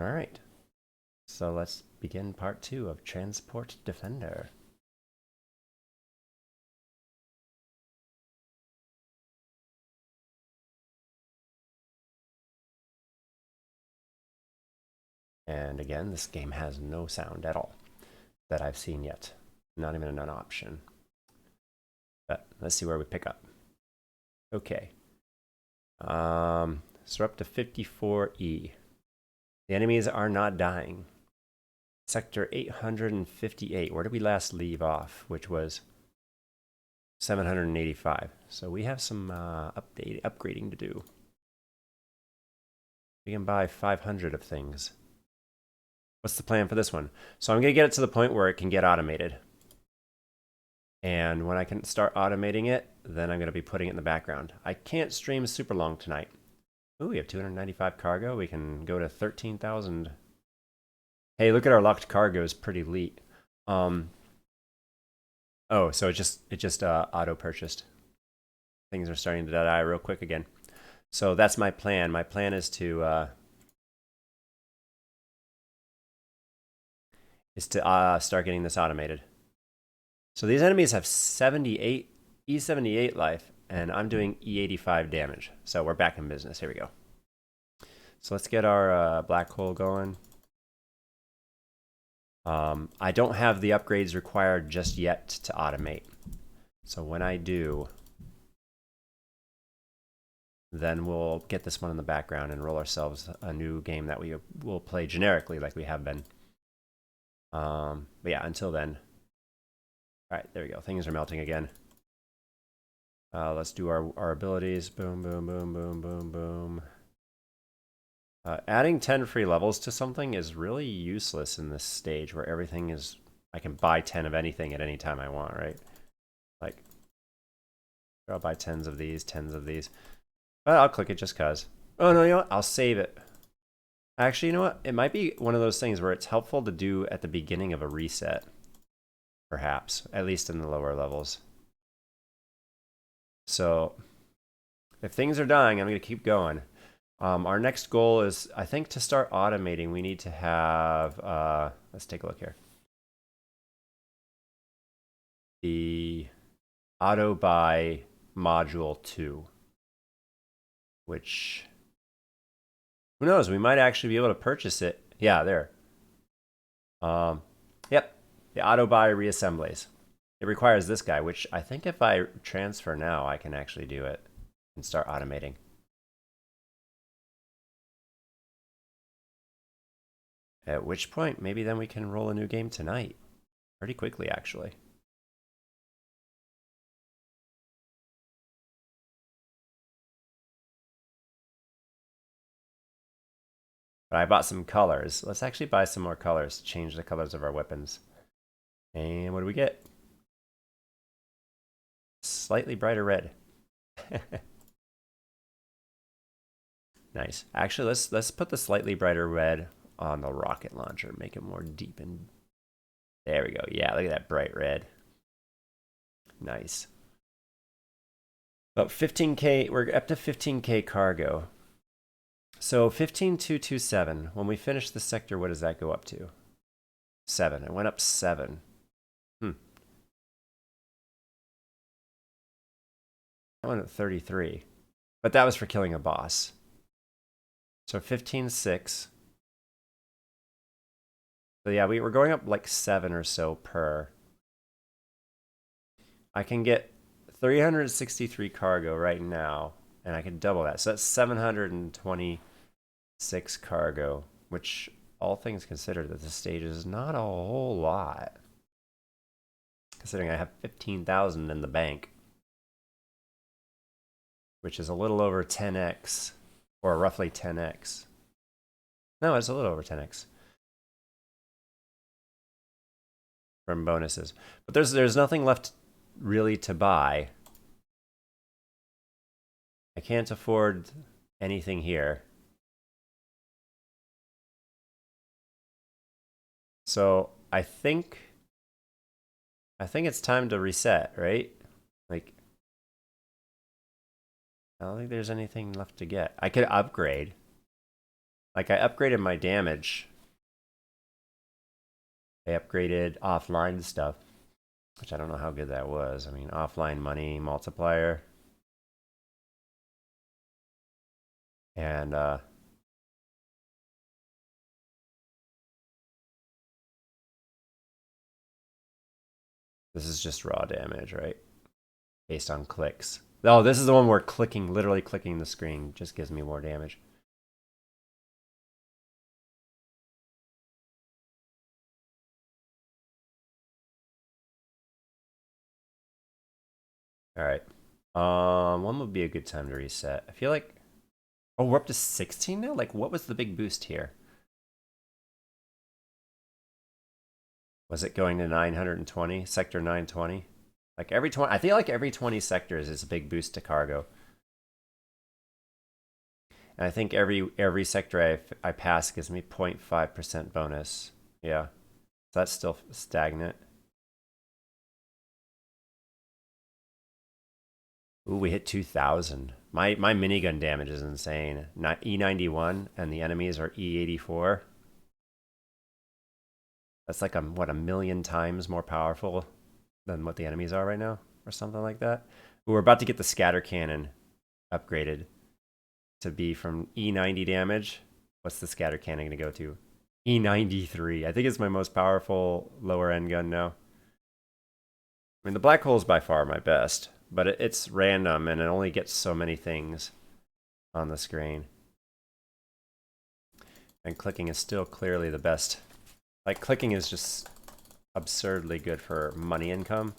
All right. So let's begin part 2 of Transport Defender. And again, this game has no sound at all that I've seen yet. Not even an option. But let's see where we pick up. Okay. So we're up to 54E. The enemies are not dying. Sector 858. Where did we last leave off? Which was 785. So we have some upgrading to do. We can buy 500 of things. What's the plan for this one? So I'm going to get it to the point where it can get automated. And when I can start automating it, then I'm going to be putting it in the background. I can't stream super long tonight. Ooh, we have 295 cargo. We can go to 13,000. Hey, look at our locked cargo is pretty elite. Oh, so it just auto purchased. Things are starting to die real quick again. So that's my plan. My plan is to start getting this automated. So these enemies have 78 E78 life, and I'm doing E85 damage. So we're back in business. Here we go. So let's get our black hole going. I don't have the upgrades required just yet to automate. So when I do, then we'll get this one in the background and roll ourselves a new game that we will play generically like we have been. But yeah, until then. All right, there we go. Things are melting again. Let's do our abilities. Boom, boom, boom, boom, boom, boom. Adding 10 free levels to something is really useless in this stage where everything is... I can buy 10 of anything at any time I want, right? Like, I'll buy 10s of these, 10s of these. But I'll click it just cause. Oh, no, you know what? I'll save it. Actually, you know what? It might be one of those things where it's helpful to do at the beginning of a reset. Perhaps, at least in the lower levels. So, if things are dying, I'm going to keep going. Our next goal is, I think, to start automating, we need to have, let's take a look here. The auto buy module 2, which, who knows, we might actually be able to purchase it. Yeah, there. Yep, the auto buy reassemblies. It requires this guy, which I think if I transfer now, I can actually do it and start automating. At which point, maybe then we can roll a new game tonight. Pretty quickly, actually. But I bought some colors. Let's actually buy some more colors to change the colors of our weapons. And what do we get? Slightly brighter red. Nice. Actually, let's put the slightly brighter red on the rocket launcher. Make it more deep and... There we go. Yeah, look at that bright red. Nice. About 15K, we're up to 15K cargo. So 15,227. When we finish the sector, what does that go up to? 7. It went up 7. I went up 33. But that was for killing a boss. So 15.6. So yeah, we were going up like 7 or so per. I can get 363 cargo right now, and I can double that. So that's 726 cargo, which, all things considered, at this stage is not a whole lot. Considering I have 15,000 in the bank, which is a little over 10x, or roughly 10x. No, it's a little over 10x. From bonuses. But there's nothing left really to buy. I can't afford anything here. So I think it's time to reset, right? Like, I don't think there's anything left to get. I could upgrade. Like, I upgraded my damage. I upgraded offline stuff, which I don't know how good that was. I mean, offline money multiplier. And this is just raw damage, right? Based on clicks. Oh, this is the one where clicking, literally clicking the screen, just gives me more damage. All right. When would be a good time to reset? I feel like, oh, we're up to 16 now? Like, what was the big boost here? Was it going to 920, sector 920? Like every 20, I feel like every 20 sectors is a big boost to cargo. And I think every sector I pass gives me 0.5% bonus. Yeah. So that's still stagnant. Ooh, we hit 2,000. My minigun damage is insane. E91 and the enemies are E84. That's like what, a million times more powerful than what the enemies are right now, or something like that. Ooh, we're about to get the scatter cannon upgraded to be from E90 damage. What's the scatter cannon going to go to? E93. I think it's my most powerful lower end gun now. I mean, the black hole is by far my best, but it's random and it only gets so many things on the screen. And clicking is still clearly the best. Like, clicking is just absurdly good for money income.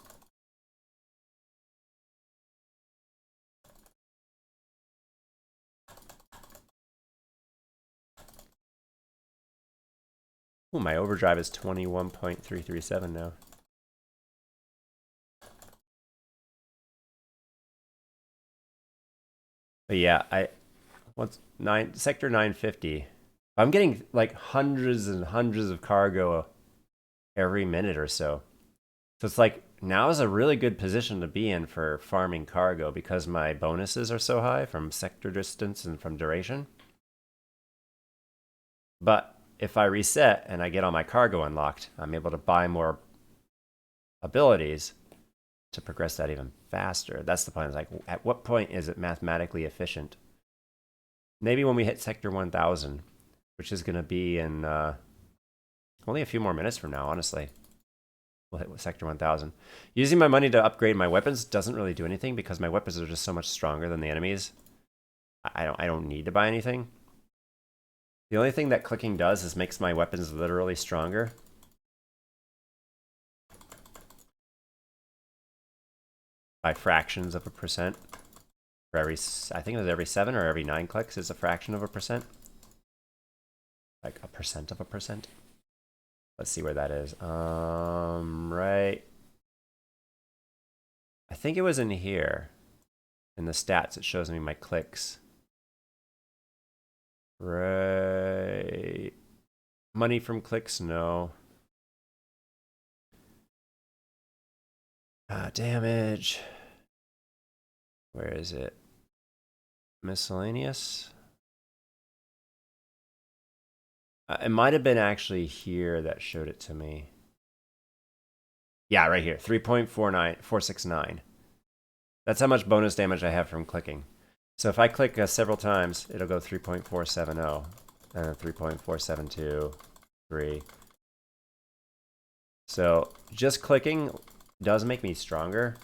Ooh, my overdrive is 21.337 now. But yeah, sector 950. I'm getting like hundreds and hundreds of cargo every minute or so. So it's like, now is a really good position to be in for farming cargo because my bonuses are so high from sector distance and from duration. But if I reset and I get all my cargo unlocked, I'm able to buy more abilities to progress that even faster. That's the point. It's like, at what point is it mathematically efficient? Maybe when we hit sector 1000, which is going to be in only a few more minutes from now, honestly. We'll hit sector 1000. Using my money to upgrade my weapons doesn't really do anything because my weapons are just so much stronger than the enemies. I don't need to buy anything. The only thing that clicking does is makes my weapons literally stronger. By fractions of a percent. For every, I think it was every 7 or every 9 clicks is a fraction of a percent. Like a percent of a percent. Let's see where that is. Right. I think it was in here. In the stats, it shows me my clicks. Right. Money from clicks, no. Damage. Where is it? Miscellaneous? It might have been actually here that showed it to me. Yeah, right here. 3.469. That's how much bonus damage I have from clicking. So if I click several times, it'll go 3.470, and then 3.472, 3. So just clicking does make me stronger.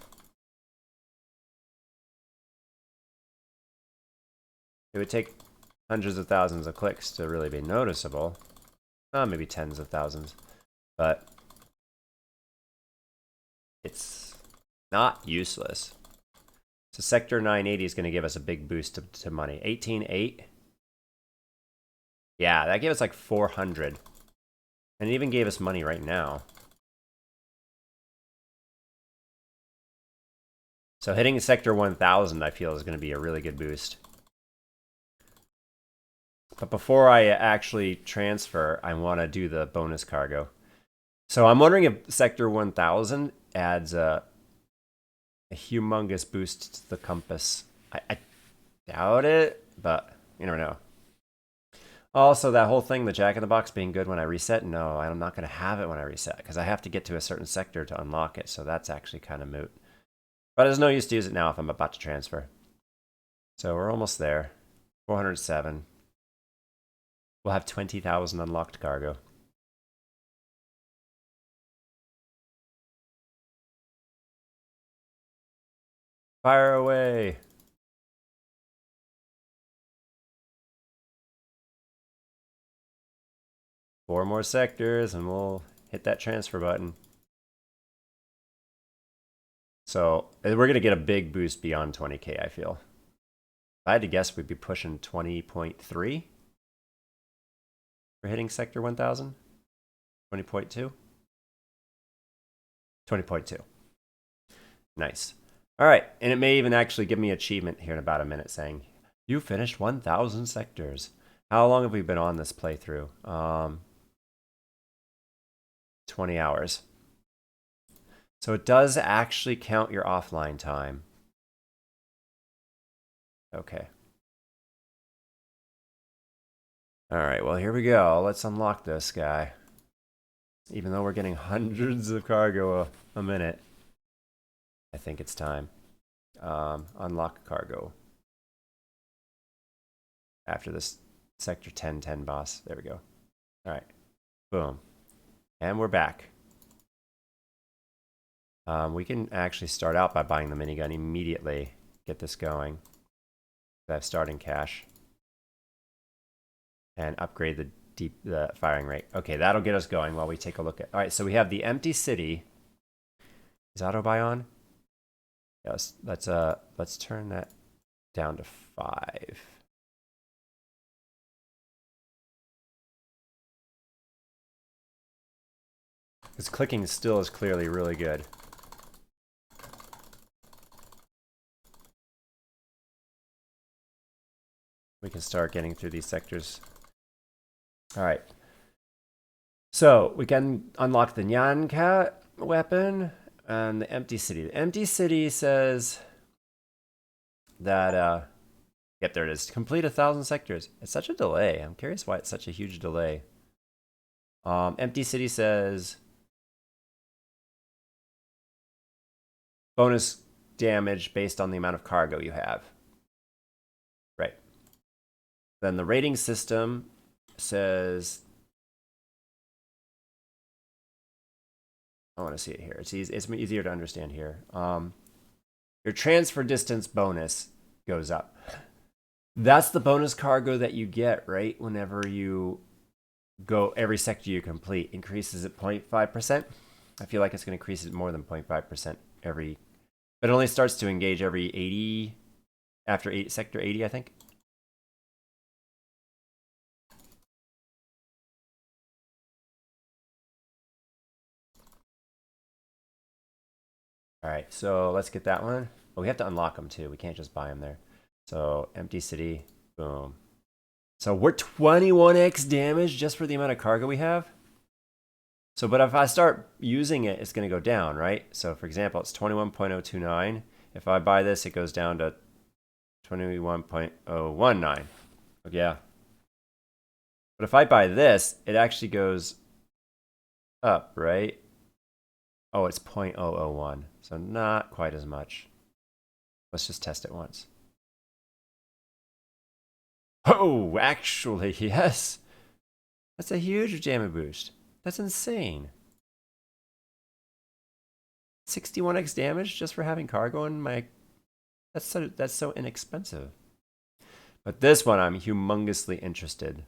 It would take hundreds of thousands of clicks to really be noticeable. Maybe tens of thousands. But it's not useless. So sector 980 is going to give us a big boost to money. 18.8. Yeah, that gave us like 400. And it even gave us money right now. So hitting sector 1000, I feel, is going to be a really good boost. But before I actually transfer, I want to do the bonus cargo. So I'm wondering if sector 1000 adds a humongous boost to the compass. I doubt it, but you never know. Also, that whole thing, the Jack in the Box being good when I reset, no, I'm not going to have it when I reset because I have to get to a certain sector to unlock it. So that's actually kind of moot. But there's no use to use it now if I'm about to transfer. So we're almost there. 407. We'll have 20,000 unlocked cargo. Fire away. Four more sectors and we'll hit that transfer button. So we're going to get a big boost beyond 20K, I feel. If I had to guess, we'd be pushing 20.3 for hitting sector 1000. 20.2. 20.2. Nice. All right. And it may even actually give me an achievement here in about a minute saying, you finished 1000 sectors. How long have we been on this playthrough? 20 hours. So it does actually count your offline time. Okay. All right, well, here we go. Let's unlock this guy. Even though we're getting hundreds of cargo a minute, I think it's time. Unlock cargo. After this sector 1010 boss. There we go. All right. Boom. And we're back. We can actually start out by buying the minigun immediately. Get this going. I have starting cash. And upgrade the firing rate. Okay, that'll get us going while we take a look at. All right, so we have the empty city. Is auto buy on? Yes. Let's turn that down to 5. Because clicking still is clearly really good. We can start getting through these sectors. All right. So we can unlock the Nyan Cat weapon and the empty city. The empty city says that, yep, there it is. Complete 1,000 sectors. It's such a delay. I'm curious why it's such a huge delay. Empty city says bonus damage based on the amount of cargo you have. Right. Then the rating system says, I want to see it here. It's easier to understand here. Your transfer distance bonus goes up. That's the bonus cargo that you get, right? Whenever you go, every sector you complete increases at 0.5%. I feel like it's going to increase it more than 0.5% every, but it only starts to engage every 80, after sector 80, I think. All right, so let's get that one. Oh, we have to unlock them too. We can't just buy them there. So empty city, boom. So we're 21x damage just for the amount of cargo we have. So, but if I start using it, it's going to go down, right? So for example, it's 21.029. If I buy this, it goes down to 21.019. Yeah. But if I buy this, it actually goes up, right? Oh, it's 0.001. So not quite as much. Let's just test it once. Oh, actually, yes. That's a huge jammer boost. That's insane. 61x damage just for having cargo in my... That's so inexpensive. But this one, I'm humongously interested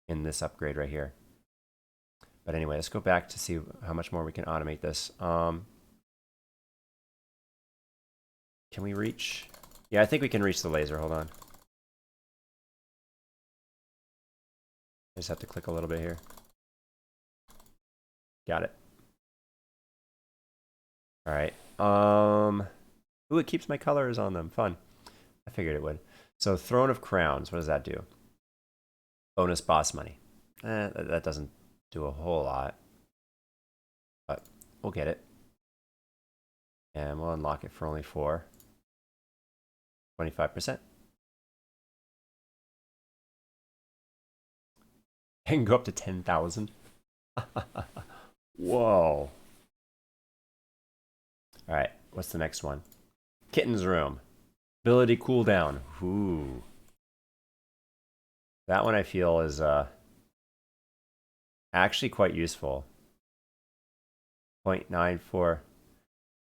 in this upgrade right here. But anyway, let's go back to see how much more we can automate this. Can we reach? Yeah, I think we can reach the laser. Hold on. I just have to click a little bit here. Got it. All right. Ooh, it keeps my colors on them. Fun. I figured it would. So Throne of Crowns, what does that do? Bonus boss money. That doesn't do a whole lot. But we'll get it. And we'll unlock it for only 4. 25%. can go up to 10,000. Whoa. All right, what's the next one? Kitten's Room. Ability cooldown. Ooh. That one I feel is actually quite useful. 0.94.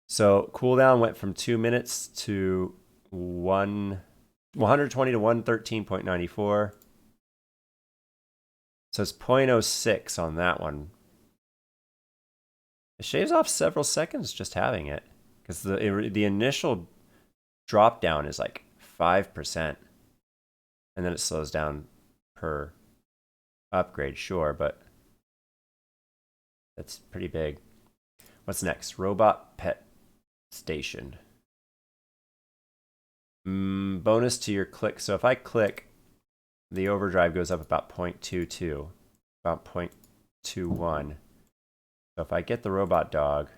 So cooldown went from 2 minutes to 120 to 113.94. So it's 0.06 on that one. It shaves off several seconds just having it, because the initial drop down is like 5%, and then it slows down per upgrade, sure, but that's pretty big. What's next? Robot Pet Station. Bonus to your click. So if I click, the overdrive goes up about 0.22, about 0.21. So if I get the robot dog,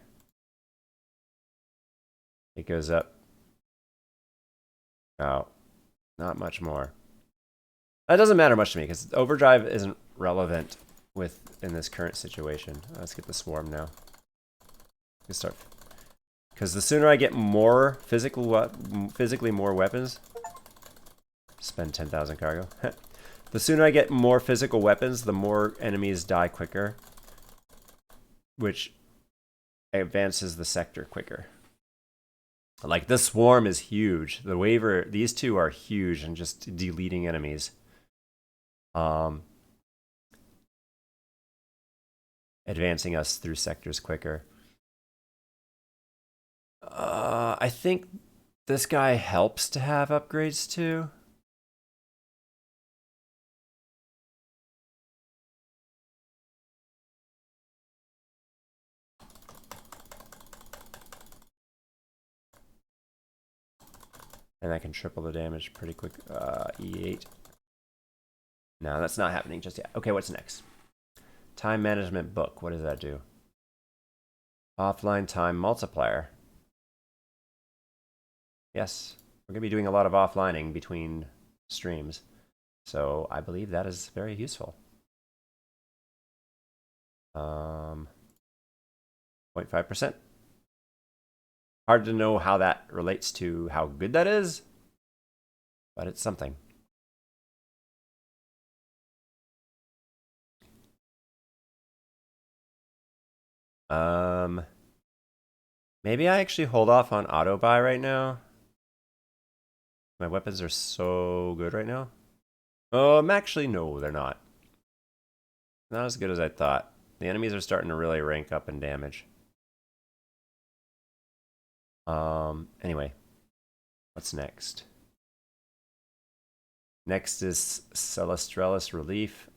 it goes up. Oh, not much more. That doesn't matter much to me because overdrive isn't relevant in this current situation. Let's get the swarm now. Let's start. Because the sooner I get more physically more weapons, spend 10,000 cargo. The sooner I get more physical weapons, the more enemies die quicker, which advances the sector quicker. Like, this swarm is huge. The Waver, these two are huge and just deleting enemies. Advancing us through sectors quicker. I think this guy helps to have upgrades too. And I can triple the damage pretty quick. E8. No, that's not happening just yet. Okay, what's next? Time management book. What does that do? Offline time multiplier. Yes, we're going to be doing a lot of offlining between streams. So I believe that is very useful. 0.5%. Hard to know how that relates to how good that is, but it's something. Maybe I actually hold off on auto buy right now. My weapons are so good right now. Actually, no, they're not. Not as good as I thought. The enemies are starting to really rank up in damage. Anyway, what's next? Next is Celestralis Relief.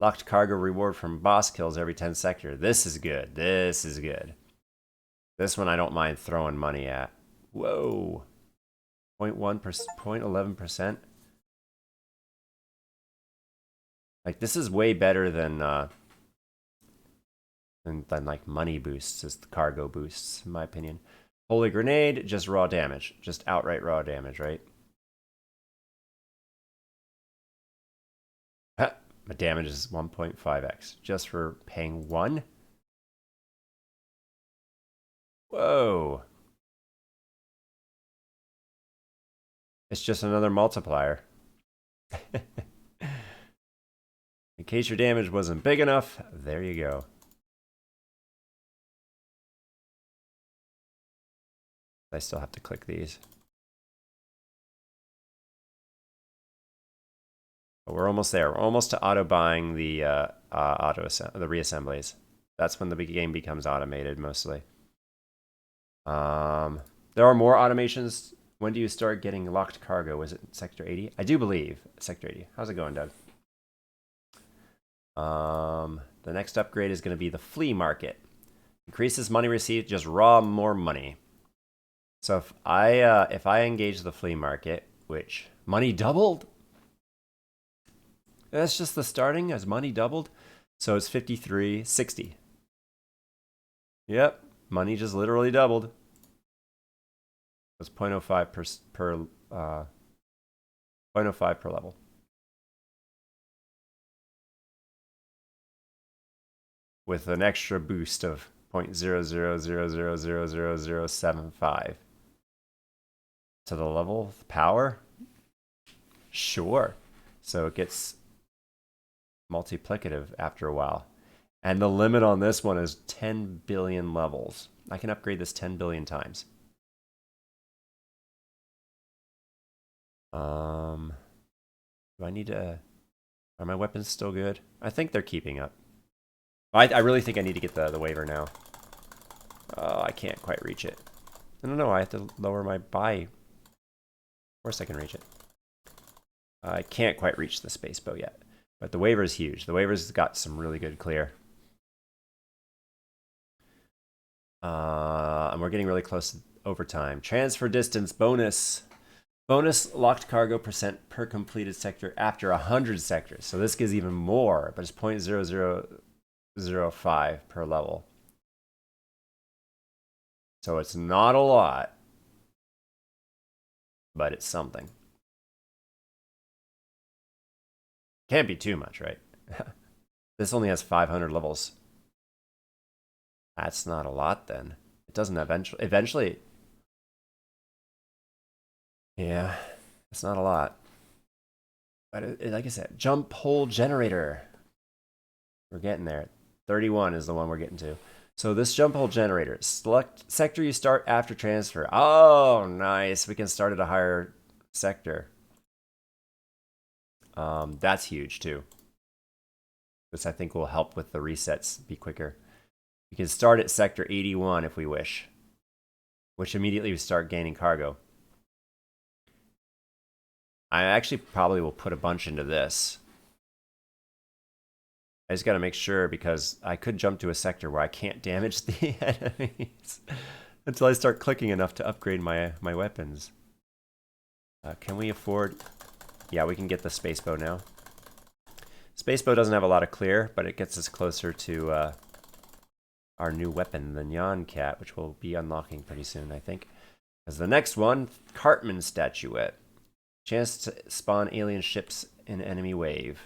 Locked cargo reward from boss kills every 10 sector. This is good. This is good. This one I don't mind throwing money at. Whoa. 0.1%, 0.11%. Like, this is way better than like money boosts, as the cargo boosts, in my opinion. Holy Grenade, just raw damage. Just outright raw damage, right? My damage is 1.5x just for paying 1. Whoa. It's just another multiplier. In case your damage wasn't big enough, there you go. I still have to click these. But we're almost there. We're almost to auto buying the reassemblies. That's when the game becomes automated mostly. There are more automations. When do you start getting locked cargo? Was it Sector 80? I do believe Sector 80. How's it going, Doug? The next upgrade is going to be the flea market. Increases money received, just raw more money. So if I engage the flea market, which money doubled, that's just the starting as money doubled. So it's 53.60. Yep, money just literally doubled. It's 0.05 per 0.05 per level. with an extra boost of 0.00000075 to the level power. Sure. So it gets multiplicative after a while. And the limit on this one is 10 billion levels. I can upgrade this 10 billion times. Do I need to... Are my weapons still good? I think they're keeping up. I really think I need to get the waiver now. Oh, I can't quite reach it. No, I have to lower my buy. Of course I can reach it. I can't quite reach the space bow yet. But the waiver is huge. The waiver's got some really good clear. And we're getting really close to overtime. Transfer distance bonus. Bonus locked cargo percent per completed sector after 100 sectors. So this gives even more, but it's 0.0005 per level. So it's not a lot, but it's something. Can't be too much, right? This only has 500 levels. That's not a lot then. It doesn't eventually. Yeah, it's not a lot. But like I said, jump hole generator. We're getting there. 31 is the one we're getting to. So this jump hole generator, select sector you start after transfer. Oh, nice. We can start at a higher sector. That's huge too. This I think will help with the resets be quicker. We can start at sector 81 if we wish, which immediately we start gaining cargo. I actually probably will put a bunch into this. I just got to make sure because I could jump to a sector where I can't damage the enemies until I start clicking enough to upgrade my weapons. Can we afford... Yeah, we can get the space bow now. Space bow doesn't have a lot of clear, but it gets us closer to our new weapon, the Nyan Cat, which we'll be unlocking pretty soon, I think. As the next one, Cartman Statuette. Chance to spawn alien ships in enemy wave.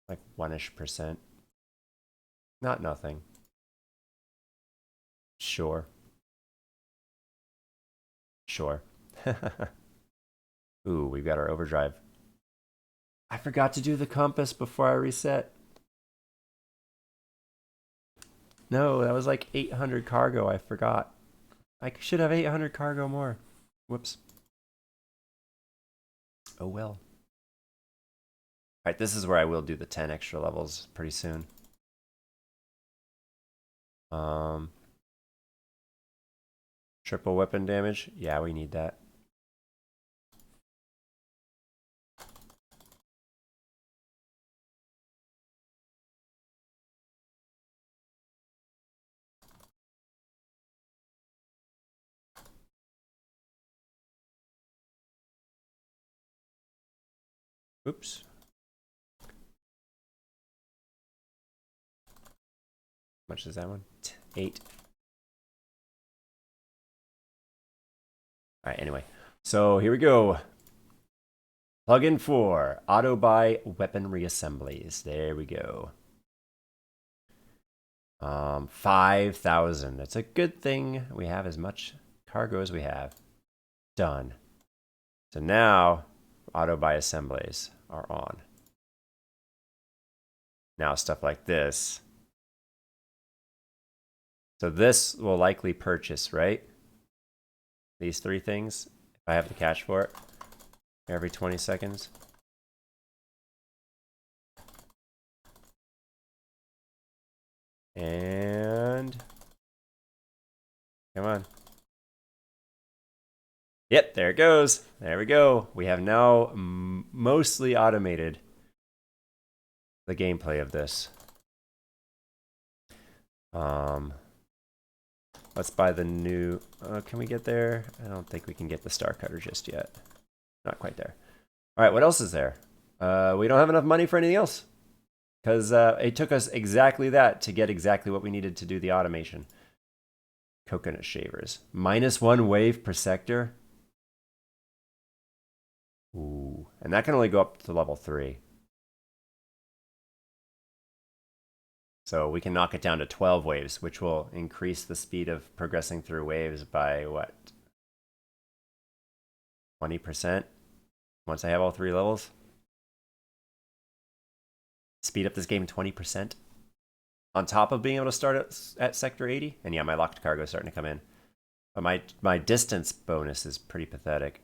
Like 1-ish%. Not nothing. Sure. Sure. Ooh, we've got our overdrive. I forgot to do the compass before I reset. No, that was like 800 cargo. I forgot. I should have 800 cargo more. Whoops. Oh well. Alright, this is where I will do the 10 extra levels pretty soon. Triple weapon damage. Yeah, we need that. Oops. How much is that one? 8. Alright, anyway. So here we go. Plugin 4. Auto buy weapon reassemblies. There we go. 5,000. It's a good thing we have as much cargo as we have. Done. So now auto buy assemblies are on. Now stuff like this. So this will likely purchase, right? These 3 things, if I have the cash for it, every 20 seconds. And come on. Yep, there it goes. There we go. We have now mostly automated the gameplay of this. Let's buy the new... can we get there? I don't think we can get the Star Cutter just yet. Not quite there. All right, what else is there? We don't have enough money for anything else. Because it took us exactly that to get exactly what we needed to do the automation. Coconut shavers. -1 wave per sector. Ooh. And that can only go up to level 3. So we can knock it down to 12 waves, which will increase the speed of progressing through waves by what? 20% once I have all 3 levels. Speed up this game 20% on top of being able to start at sector 80. And yeah, my locked cargo is starting to come in. But my distance bonus is pretty pathetic.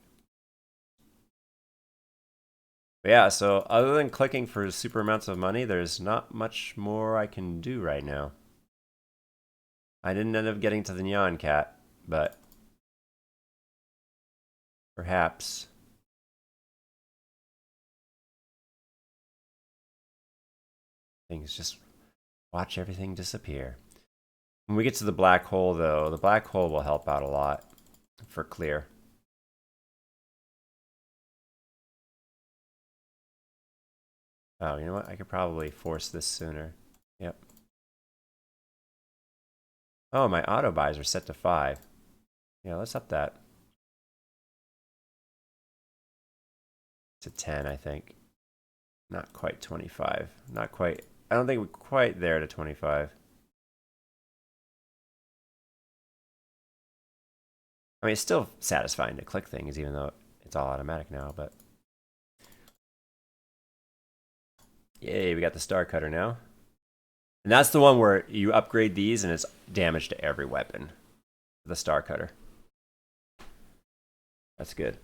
But yeah, so other than clicking for super amounts of money, there's not much more I can do right now. I didn't end up getting to the Nyan Cat, but perhaps. Things just watch everything disappear. When we get to the black hole, though, the black hole will help out a lot for clear. Oh, you know what? I could probably force this sooner. Yep. Oh, my auto buys are set to 5. Yeah, let's up that to 10, I think. Not quite 25. Not quite. I don't think we're quite there to 25. I mean, it's still satisfying to click things, even though it's all automatic now, but... Yay, we got the Star Cutter now. And that's the one where you upgrade these and it's damage to every weapon. The Star Cutter. That's good.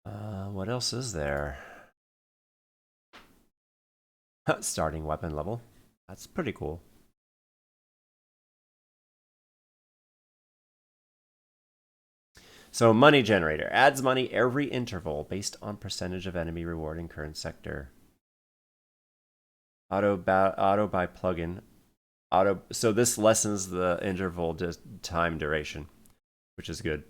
What else is there? Starting weapon level. That's pretty cool. So money generator adds money every interval based on percentage of enemy reward in current sector. Auto by plugin. So this lessens the interval time duration, which is good.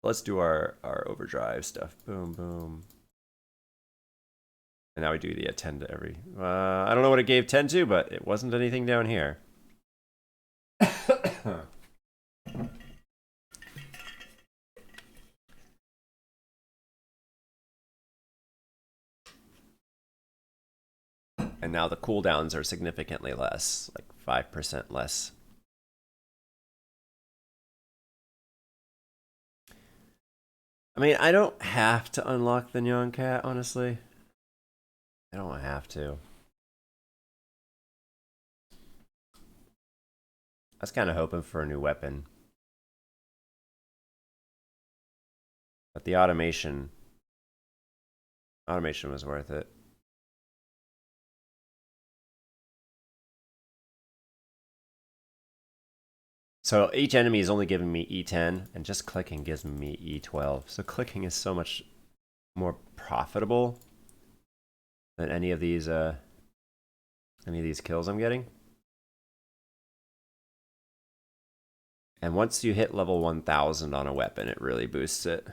Let's do our overdrive stuff. Boom, boom. And now we do the attend to every. I don't know what it gave 10 to, but it wasn't anything down here. And now the cooldowns are significantly less, like 5% less. I mean, I don't have to unlock the Nyan Cat, honestly. I don't have to. I was kind of hoping for a new weapon. But the automation was worth it. So each enemy is only giving me E10, and just clicking gives me E12. So clicking is so much more profitable than any of these kills I'm getting. And once you hit level 1000 on a weapon, it really boosts it.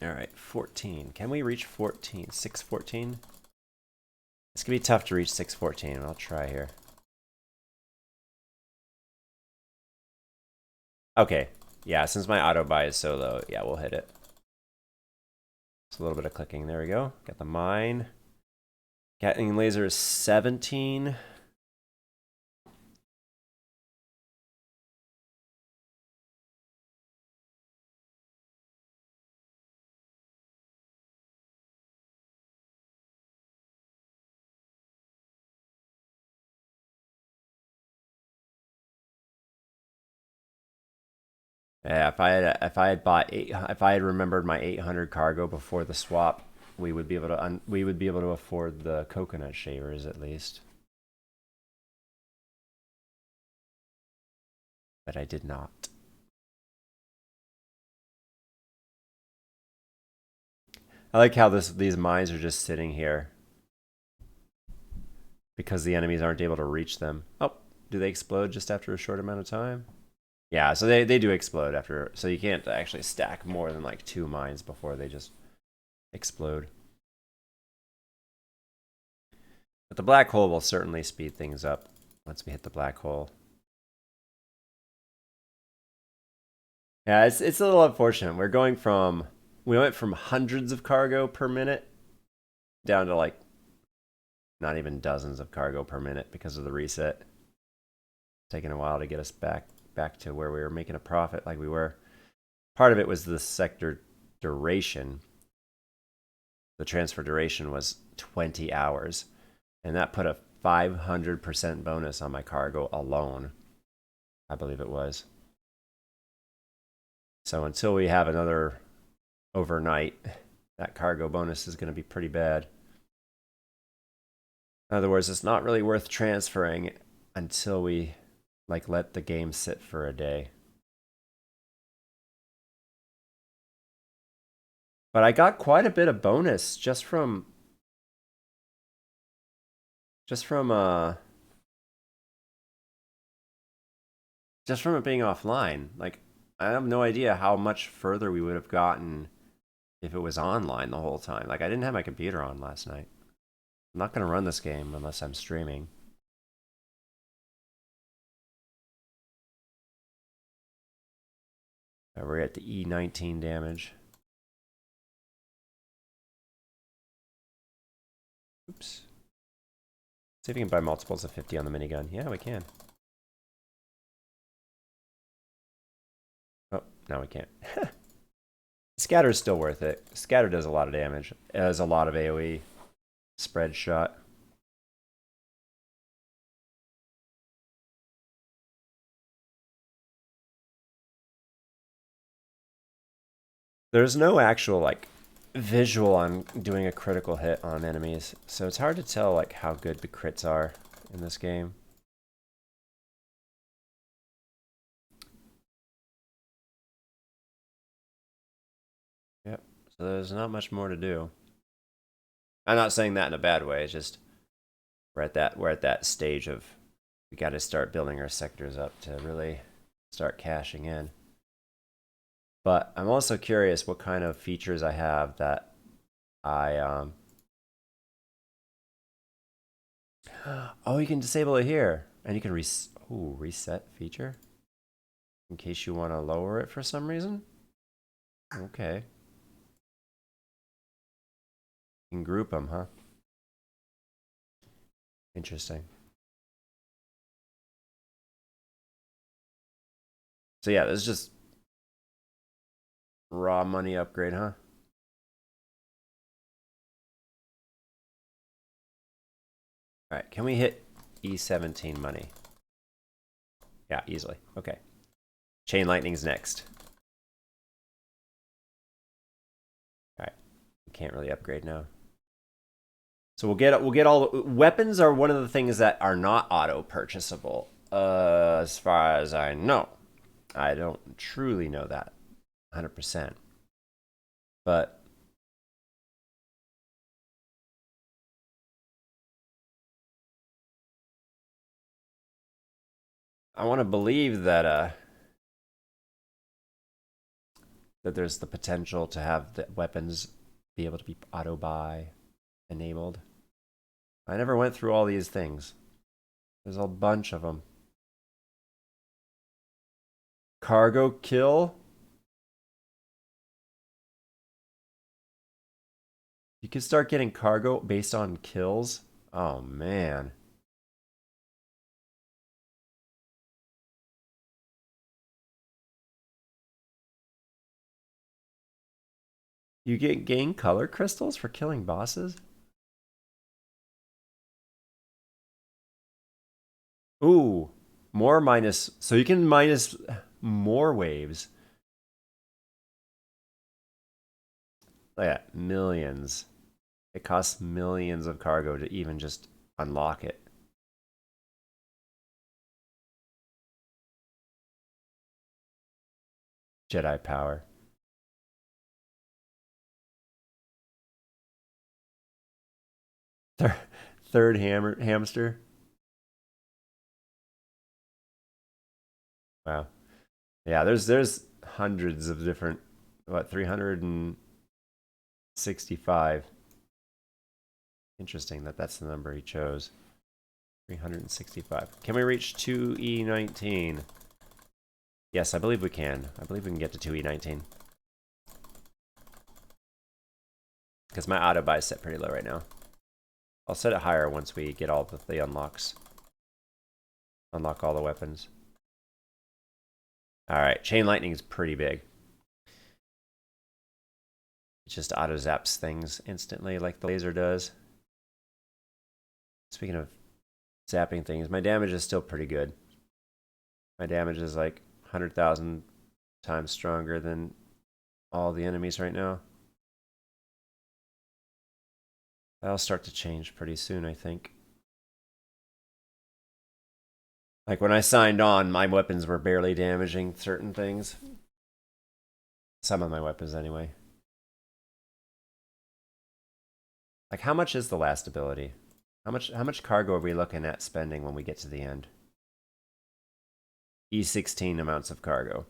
All right, 14. Can we reach 14? 614? It's gonna be tough to reach 614. I'll try here. Okay, yeah, since my auto buy is so low, yeah, we'll hit it. It's a little bit of clicking. There we go. Got the mine. Gatling laser is 17. Yeah, if I had remembered my 800 cargo before the swap, we would be able to afford the coconut shavers at least. But I did not. I like how these mines are just sitting here because the enemies aren't able to reach them. Oh, do they explode just after a short amount of time? Yeah, so they do explode after, so you can't actually stack more than like 2 mines before they just explode. But the black hole will certainly speed things up once we hit the black hole. Yeah, it's a little unfortunate. We went from hundreds of cargo per minute down to like not even dozens of cargo per minute because of the reset. Taking a while to get us back to where we were making a profit like we were. Part of it was the sector duration. The transfer duration was 20 hours, and that put a 500% bonus on my cargo alone. I believe it was. So until we have another overnight, that cargo bonus is going to be pretty bad. In other words, it's not really worth transferring until we like let the game sit for a day. But I got quite a bit of bonus just from just from it being offline. Like I have no idea how much further we would have gotten if it was online the whole time. Like I didn't have my computer on last night. I'm not going to run this game unless I'm streaming. We're at the E19 damage. Oops. See if we can buy multiples of 50 on the minigun. Yeah, we can. Oh, no, we can't. Scatter is still worth it. Scatter does a lot of damage. It has a lot of AoE. Spread shot. There's no actual, like, visual on doing a critical hit on enemies, so it's hard to tell, like, how good the crits are in this game. Yep, so there's not much more to do. I'm not saying that in a bad way, it's just we're at that stage of we got to start building our sectors up to really start cashing in. But I'm also curious what kind of features I have that I oh, you can disable it here, and you can reset feature in case you want to lower it for some reason. Okay, you can group them, huh? Interesting. So yeah, this is just raw money upgrade, huh? All right, can we hit E17 money? Yeah, easily. Okay. Chain Lightning's next. All right, we can't really upgrade now. So we'll get all the weapons are one of the things that are not auto purchasable. As far as I know, I don't truly know that 100%, but I want to believe that that there's the potential to have the weapons be able to be auto buy enabled. I never went through all these things. There's a bunch of them. Cargo kill. You can start getting cargo based on kills. Oh man. You gain color crystals for killing bosses? Ooh, more minus. So you can minus more waves. Oh yeah, millions. It costs millions of cargo to even just unlock it. Jedi power. Third hamster. Wow. Yeah, there's hundreds of different, what, 365. Interesting that that's the number he chose. 365. Can we reach 2E19? Yes, I believe we can. I believe we can get to 2E19. Because my auto buy is set pretty low right now. I'll set it higher once we get all the unlocks. Unlock all the weapons. Alright, Chain Lightning is pretty big. It just auto zaps things instantly like the laser does. Speaking of zapping things, my damage is still pretty good. My damage is like 100,000 times stronger than all the enemies right now. That'll start to change pretty soon, I think. Like when I signed on, my weapons were barely damaging certain things. Some of my weapons, anyway. Like, how much is the last ability? How much cargo are we looking at spending when we get to the end? E16 amounts of cargo.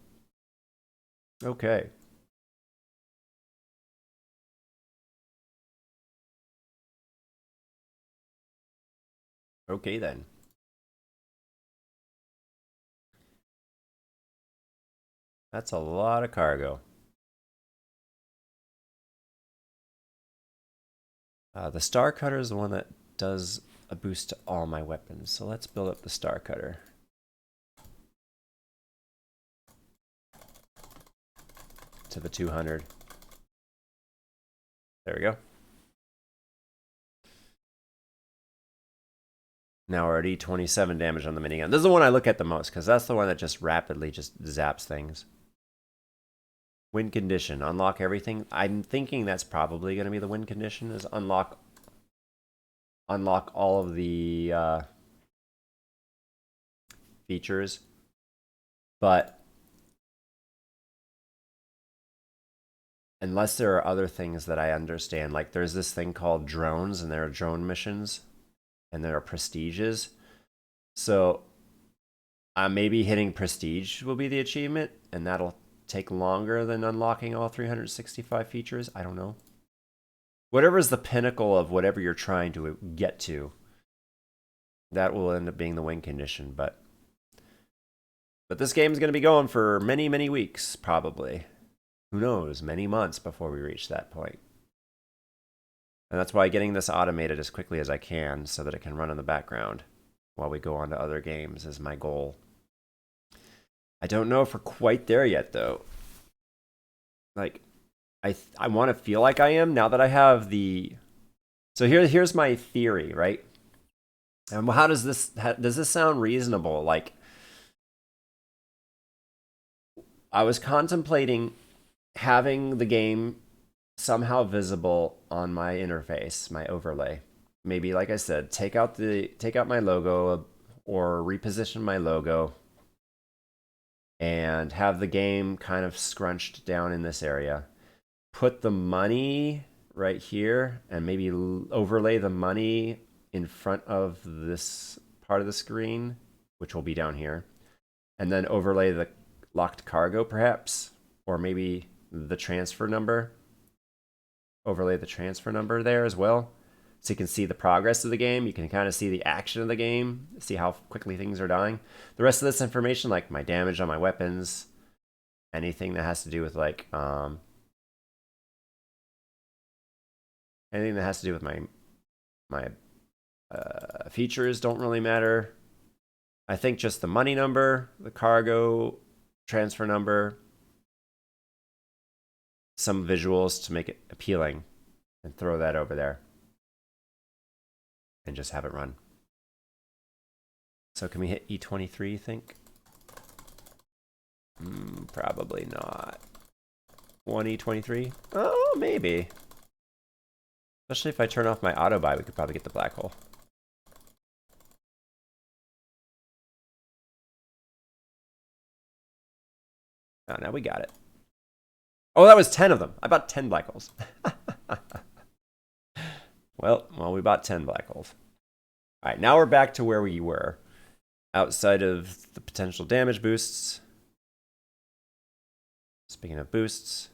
Okay. Okay, then. That's a lot of cargo. The Star Cutter is the one that does a boost to all my weapons. So let's build up the Star Cutter. To the 200. There we go. Now we're at E27 damage on the minigun. This is the one I look at the most, because that's the one that just rapidly just zaps things. Win condition. Unlock everything. I'm thinking that's probably going to be the win condition, is unlock all of the features. But unless there are other things that I understand, like there's this thing called drones, and there are drone missions, and there are prestiges. So maybe hitting prestige will be the achievement, and that'll take longer than unlocking all 365 features. I don't know. Whatever is the pinnacle of whatever you're trying to get to, that will end up being the win condition. But this game's going to be going for many, many weeks, probably. Who knows? Many months before we reach that point. And that's why getting this automated as quickly as I can so that it can run in the background while we go on to other games is my goal. I don't know if we're quite there yet, though. Like, I want to feel like I am now that I have the... So here's my theory, right? And how does this sound reasonable? Like, I was contemplating having the game somehow visible on my interface, my overlay. Maybe, like I said, take out my logo or reposition my logo and have the game kind of scrunched down in this area. Put the money right here and maybe overlay the money in front of this part of the screen, which will be down here. And then overlay the locked cargo, perhaps, or maybe the transfer number. Overlay the transfer number there as well. So you can see the progress of the game. You can kind of see the action of the game, see how quickly things are dying. The rest of this information, like my damage on my weapons, anything that has to do with like anything that has to do with my features don't really matter. I think just the money number, the cargo transfer number, some visuals to make it appealing, and throw that over there. And just have it run. So can we hit E23, you think? Probably not. 1E23? Oh, maybe. Especially if I turn off my auto buy, we could probably get the black hole. Oh, now we got it. Oh, that was 10 of them. I bought 10 black holes. Well, we bought 10 black holes. All right, now we're back to where we were. Outside of the potential damage boosts. Speaking of boosts,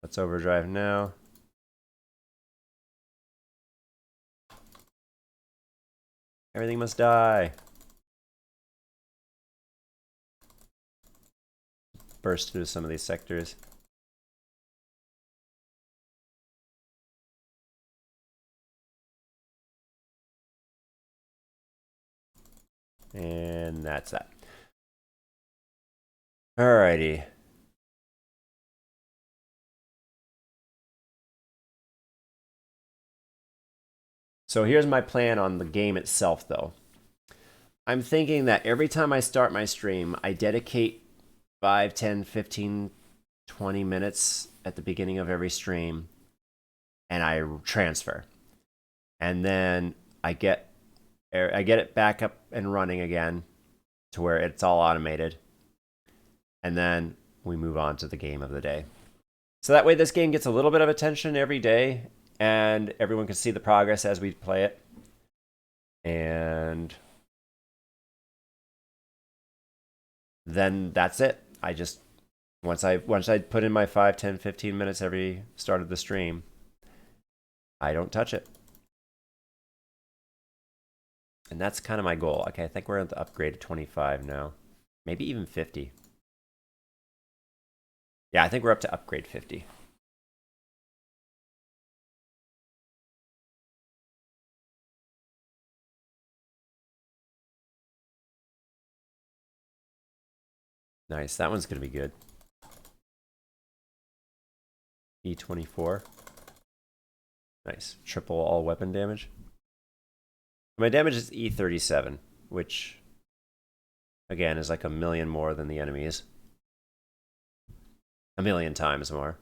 let's overdrive now. Everything must die. burst through some of these sectors. And that's that. Alrighty. So here's my plan on the game itself, though. I'm thinking that every time I start my stream, I dedicate 5, 10, 15, 20 minutes at the beginning of every stream, and I transfer. And then I get it back up and running again to where it's all automated. And then we move on to the game of the day. So that way this game gets a little bit of attention every day, and everyone can see the progress as we play it. And then that's it. I just once I put in my 5, 10, 15 minutes every start of the stream, I don't touch it. And that's kind of my goal. Okay, I think we're at the upgrade to 25 now. Maybe even 50. Yeah, I think we're up to upgrade 50. Nice, that one's going to be good. E24. Nice, triple all weapon damage. My damage is E37, which, again, is like a million more than the enemies. A million times more.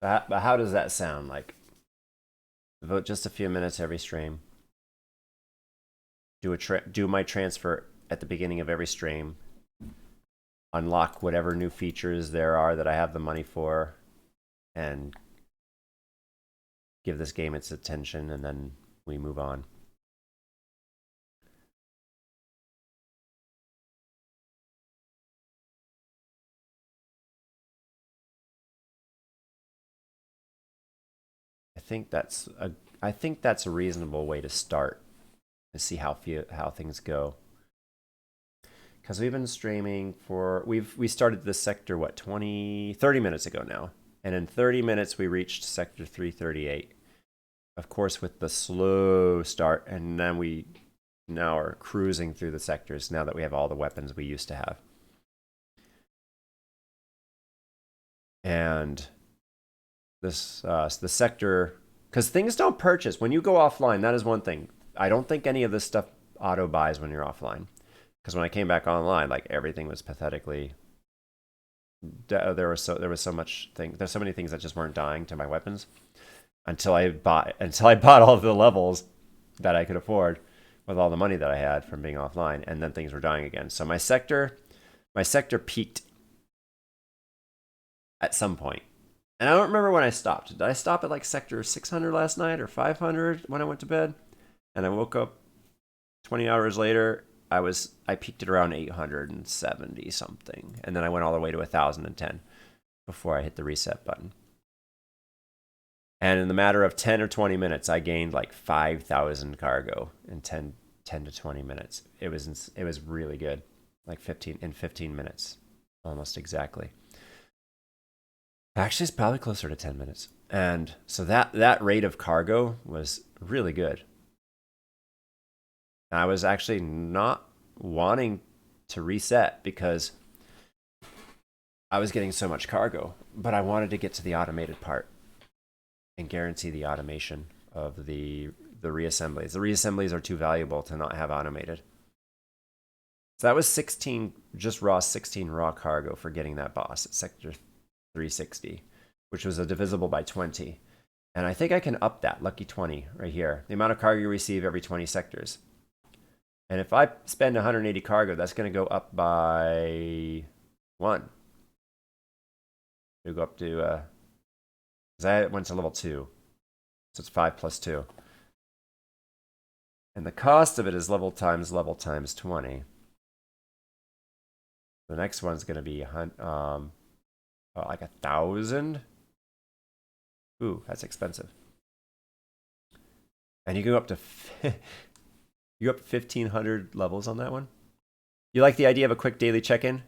But how does that sound? Like, devote just a few minutes every stream. Do my transfer at the beginning of every stream. Unlock whatever new features there are that I have the money for, and give this game its attention, and then we move on. I think that's a reasonable way to start, to see how things go. Because we've been streaming for we started this sector 30 minutes ago now, and in 30 minutes we reached sector 338. Of course, with the slow start, and then we now are cruising through the sectors now that we have all the weapons we used to have. And this the sector, because things don't purchase when you go offline. That is one thing. I don't think any of this stuff auto buys when you're offline. Because when I came back online, like everything was pathetically. There was so many things that just weren't dying to my weapons until I bought all of the levels that I could afford with all the money that I had from being offline, and then things were dying again. So my sector peaked at some point. And I don't remember when I stopped. Did I stop at like sector 600 last night or 500 when I went to bed? And I woke up 20 hours later. I peaked at around 870 something, and then I went all the way to 1010 before I hit the reset button. And in the matter of 10 or 20 minutes, I gained like 5,000 cargo in 10 to 20 minutes. It was really good, like 15 minutes, almost exactly. Actually, it's probably closer to 10 minutes. And so that rate of cargo was really good. I was actually not wanting to reset because I was getting so much cargo, but I wanted to get to the automated part and guarantee the automation of the reassemblies. The reassemblies are too valuable to not have automated. So that was 16 raw cargo for getting that boss at sector 360, which was a divisible by 20. And I think I can up that, lucky 20 right here. The amount of cargo you receive every 20 sectors. And if I spend 180 cargo, that's going to go up by 1. It'll go up to, because I went to level 2. So it's 5 plus 2. And the cost of it is level times 20. The next one's gonna be like 1,000. Ooh, that's expensive. And you go up to you go up to 1,500 levels on that one. You like the idea of a quick daily check-in,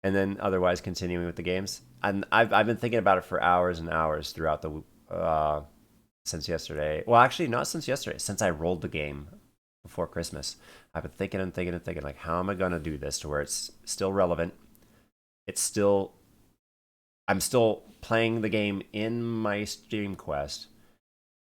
and then otherwise continuing with the games. And I've been thinking about it for hours and hours throughout the since yesterday. Well, actually, not since yesterday. Since I rolled the game before Christmas, I've been thinking and thinking and thinking, like, how am I gonna do this to where it's still relevant? It's still, I'm still playing the game in my Steam Quest,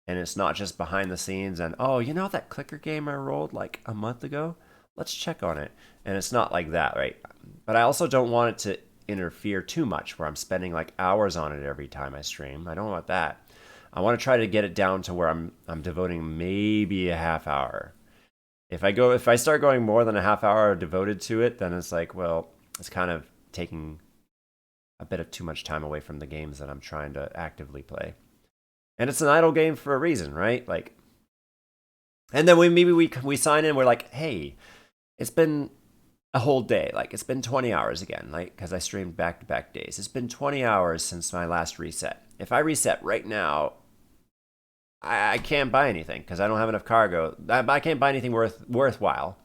and it's not just behind the scenes and, oh, you know that clicker game I rolled like a month ago? Let's check on it. And it's not like that, right? But I also don't want it to interfere too much where I'm spending like hours on it every time I stream. I don't want that. I want to try to get it down to where I'm devoting maybe a half hour. If I start going more than a half hour devoted to it, then it's like, well, it's kind of taking a bit of too much time away from the games that I'm trying to actively play. And it's an idle game for a reason, right? Like, and then we sign in. We're like, hey, it's been a whole day. Like, it's been 20 hours again, like, because I streamed back-to-back days. It's been 20 hours since my last reset. If I reset right now, I can't buy anything because I don't have enough cargo. I can't buy anything worthwhile.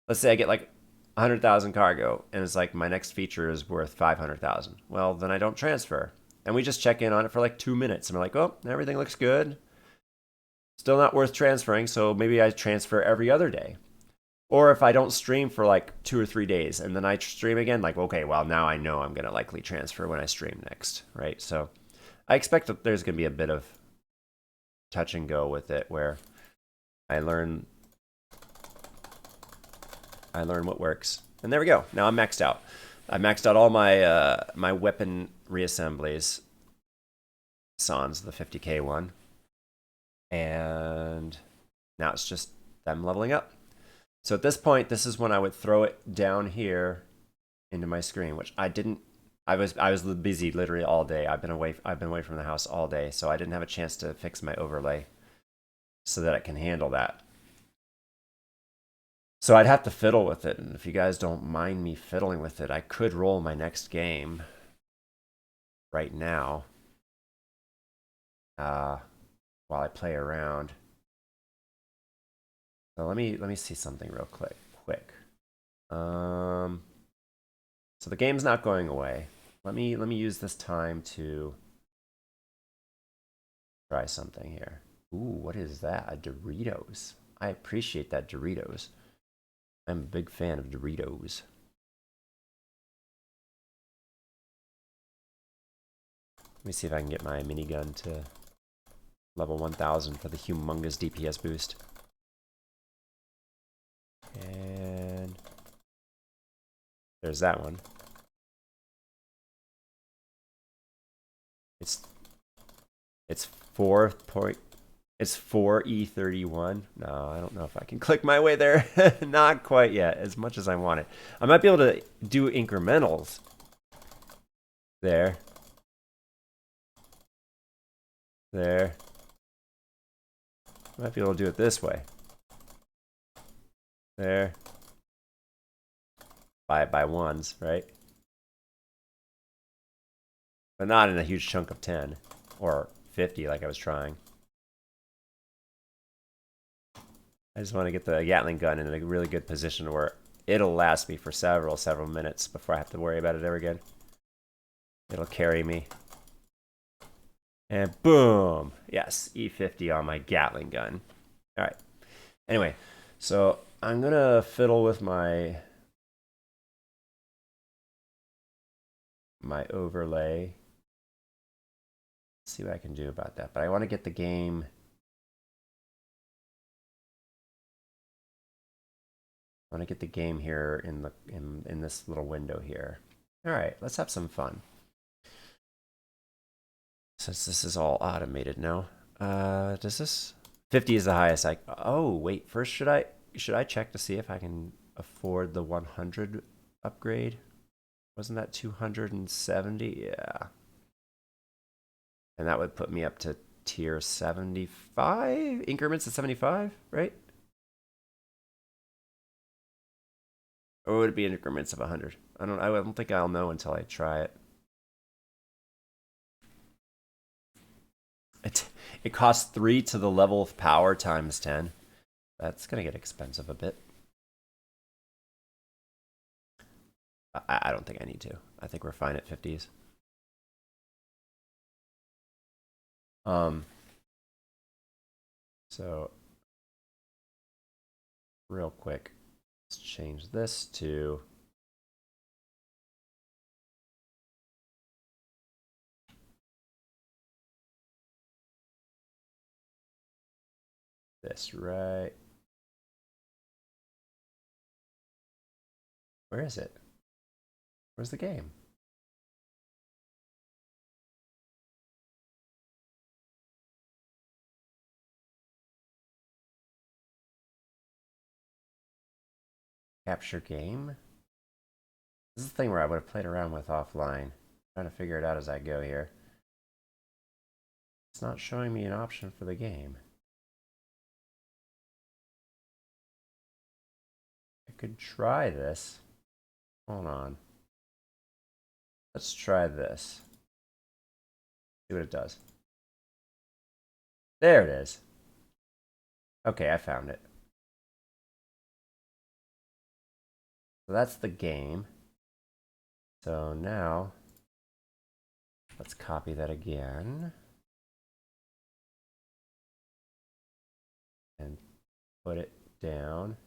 Let's say I get like 100,000 cargo, and it's like my next feature is worth 500,000. Well, then I don't transfer, and we just check in on it for like 2 minutes, and we're like, oh, everything looks good. Still not worth transferring, so maybe I transfer every other day. Or if I don't stream for like 2 or 3 days and then I stream again, like, okay, well, now I know I'm going to likely transfer when I stream next, right? So I expect that there's going to be a bit of touch and go with it where I learn what works. And there we go. Now I'm maxed out. I maxed out all my my weapon reassemblies. Sans, the 50k one. And now it's just them leveling up. So at this point, this is when I would throw it down here into my screen, which I didn't. I was busy literally all day. I've been away from the house all day, so I didn't have a chance to fix my overlay so that it can handle that. So I'd have to fiddle with it, and if you guys don't mind me fiddling with it, I could roll my next game right now while I play around. So let me see something real quick. So the game's not going away. Let me use this time to try something here. Ooh, what is that? A Doritos. I appreciate that Doritos. I'm a big fan of Doritos. Let me see if I can get my minigun to level 1000 for the humongous DPS boost. And there's that one. It's 4E31. No, I don't know if I can click my way there. Not quite yet, as much as I want it. I might be able to do incrementals there. There. Might be able to do it this way. There. By ones, right? But not in a huge chunk of 10 or 50 like I was trying. I just want to get the Gatling gun in a really good position where it'll last me for several minutes before I have to worry about it ever again. It'll carry me. And boom! Yes, E50 on my Gatling gun. Alright. Anyway, so I'm gonna fiddle with my overlay. See what I can do about that. But I want to get the game. I want to get the game here in this little window here. All right, let's have some fun. Since this is all automated now, does this 50 is the highest I? Oh wait, first should I check to see if I can afford the 100 upgrade? Wasn't that 270? Yeah. And that would put me up to tier 75? Increments of 75, right? Or would it be in increments of 100? I don't think I'll know until I try it. It costs 3 to the level of power times 10. That's gonna get expensive a bit. I don't think I need to. I think we're fine at 50s. So real quick, let's change this to this, right? Where is it? Where's the game? Capture game? This is the thing where I would have played around with offline. Trying to figure it out as I go here. It's not showing me an option for the game. I could try this. Hold on. Let's try this. See what it does. There it is. Okay, I found it. So that's the game. So now, let's copy that again. And put it down.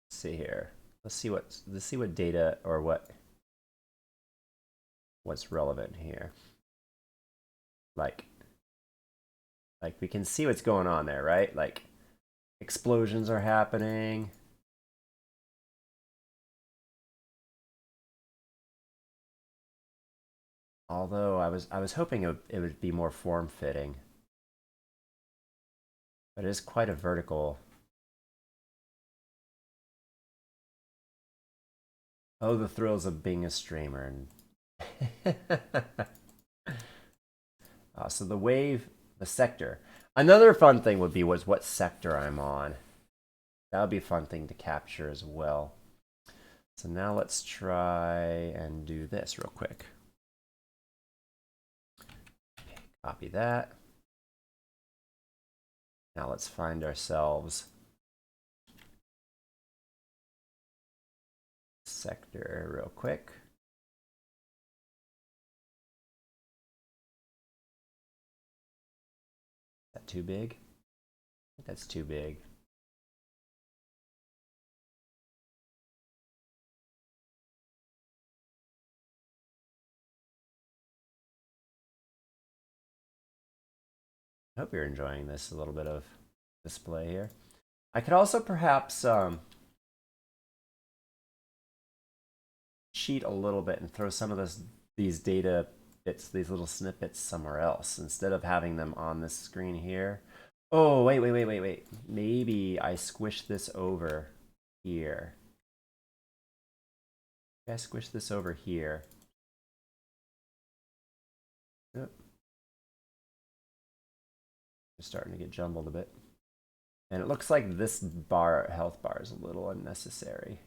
Let's see here. Let's see what data or what's relevant here. Like we can see what's going on there, right? Like explosions are happening. Although I was hoping it would be more form-fitting. But it is quite a vertical. Oh, the thrills of being a streamer. So the wave, the sector. Another fun thing would be what sector I'm on. That would be a fun thing to capture as well. So now let's try and do this real quick. Copy that. Now let's find ourselves sector real quick. Is that too big? I think that's too big. I hope you're enjoying this a little bit of display here. I could also perhaps cheat a little bit and throw some of these data bits, these little snippets somewhere else instead of having them on this screen here. Oh, wait. Maybe I squish this over here. Maybe I squish this over here. Yep. Just starting to get jumbled a bit. And it looks like this health bar is a little unnecessary.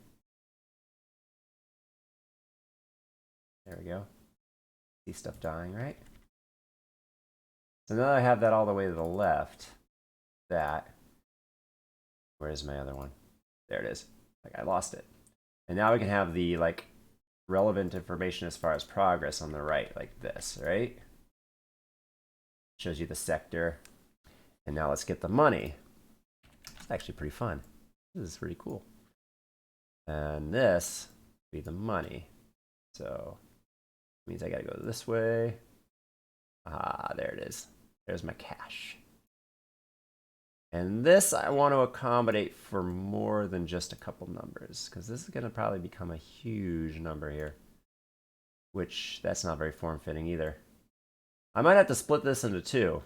There we go. See stuff dying, right? So now I have that all the way to the left. Where's my other one? There it is. Like I lost it. And now we can have the like relevant information as far as progress on the right, like this, right? Shows you the sector. And now let's get the money. It's actually pretty fun. This is pretty cool. And this will be the money. So it means I gotta go this way. Ah, there it is. There's my cash. And this I want to accommodate for more than just a couple numbers, because this is going to probably become a huge number here, which that's not very form-fitting either. I might have to split this into two.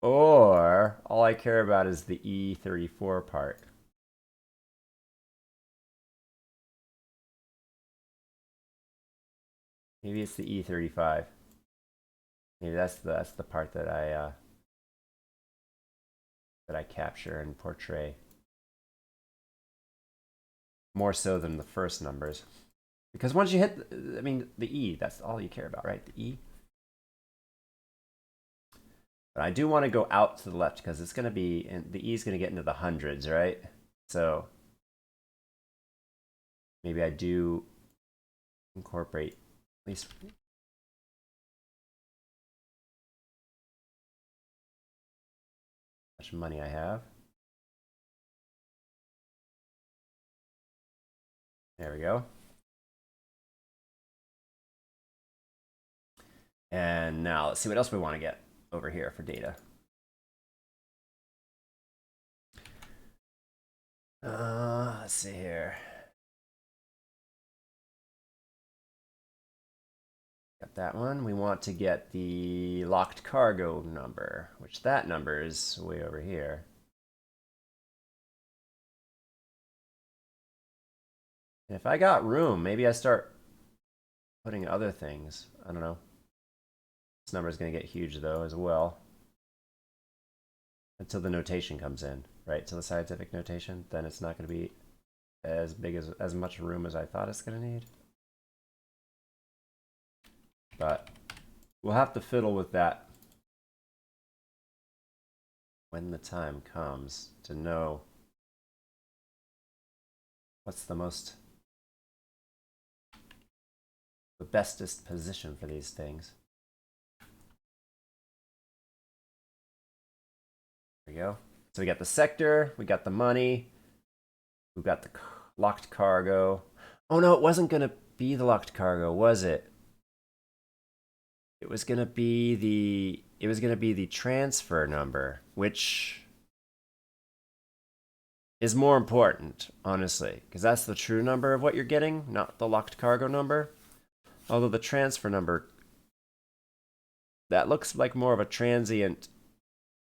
Or all I care about is the E34 part. Maybe it's the E35. Maybe that's the part that I capture and portray more so than the first numbers. Because once you hit, I mean, the E, that's all you care about, right? The E. But I do want to go out to the left because it's going to be, the E is going to get into the hundreds, right? So maybe I do incorporate at least how much money I have. There we go. And now let's see what else we want to get over here for data. Let's see here. Got that one. We want to get the locked cargo number, which that number is way over here. And if I got room, maybe I start putting other things. I don't know. This number is going to get huge though as well. Until the notation comes in, right? To the scientific notation, then it's not going to be as big as much room as I thought it's going to need. But we'll have to fiddle with that when the time comes to know what's the bestest position for these things. There we go. So we got the sector, we got the money, we've got the locked cargo. Oh no, it wasn't going to be the locked cargo, was it? It was going to be the transfer number, which is more important, honestly, because that's the true number of what you're getting, not the locked cargo number. Although the transfer number, that looks like more of a transient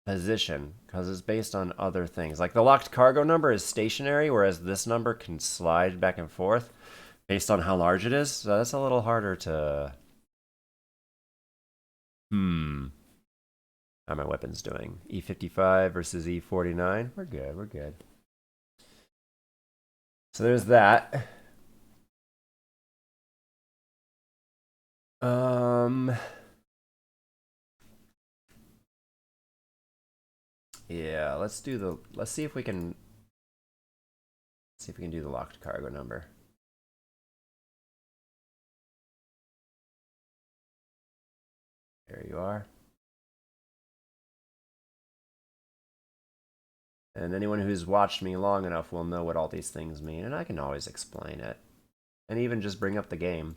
position because it's based on other things. Like the locked cargo number is stationary, whereas this number can slide back and forth based on how large it is. So that's a little harder to... How are my weapons doing? E55 versus E49. We're good, we're good. So there's that. Yeah, let's see if we can do the locked cargo number. There you are. And anyone who's watched me long enough will know what all these things mean, and I can always explain it. And even just bring up the game.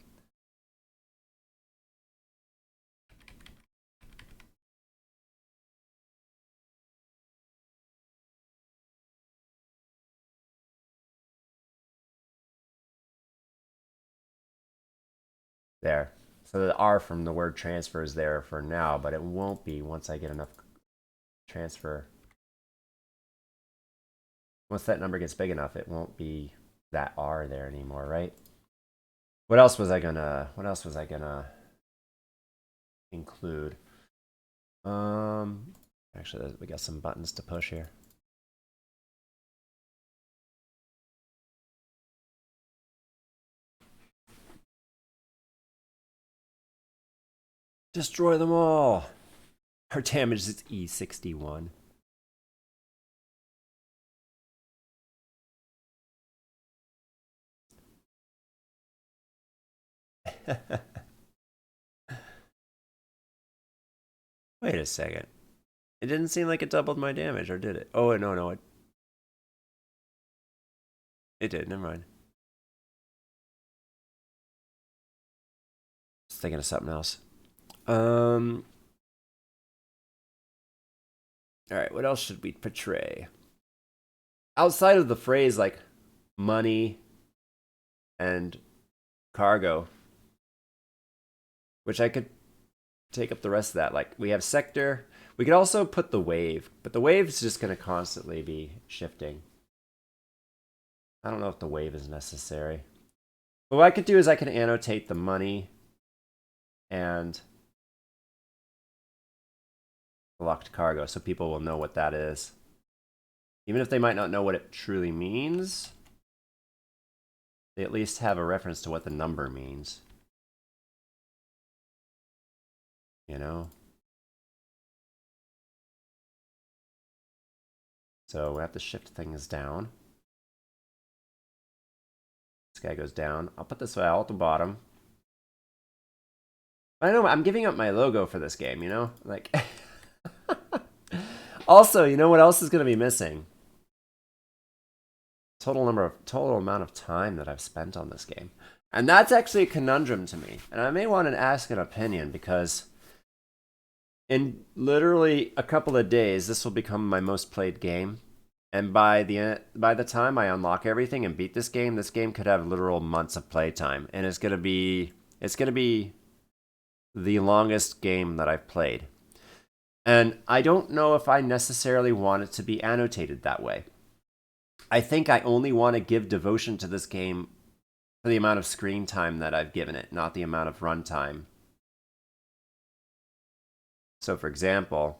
There. So the R from the word transfer is there for now, but it won't be once I get enough transfer. Once that number gets big enough, it won't be that R there anymore, right? What else was I gonna include? Actually, we got some buttons to push here. Destroy them all. Our damage is E61. Wait a second. It didn't seem like it doubled my damage, or did it? Oh, no. It did. Never mind. Just thinking of something else. All right, what else should we portray? Outside of the phrase like money and cargo, which I could take up the rest of that. Like we have sector. We could also put the wave, but the wave is just going to constantly be shifting. I don't know if the wave is necessary. But what I could do is I can annotate the money and locked cargo, so people will know what that is. Even if they might not know what it truly means, they at least have a reference to what the number means. You know? So we have to shift things down. This guy goes down. I'll put this file at the bottom. I know I'm giving up my logo for this game, you know? Like, also, you know what else is going to be missing? Total amount of time that I've spent on this game. And that's actually a conundrum to me. And I may want to ask an opinion, because in literally a couple of days, this will become my most played game. And by the time I unlock everything and beat this game could have literal months of playtime, and it's gonna be the longest game that I've played. And I don't know if I necessarily want it to be annotated that way. I think I only want to give devotion to this game for the amount of screen time that I've given it, not the amount of runtime. So, for example,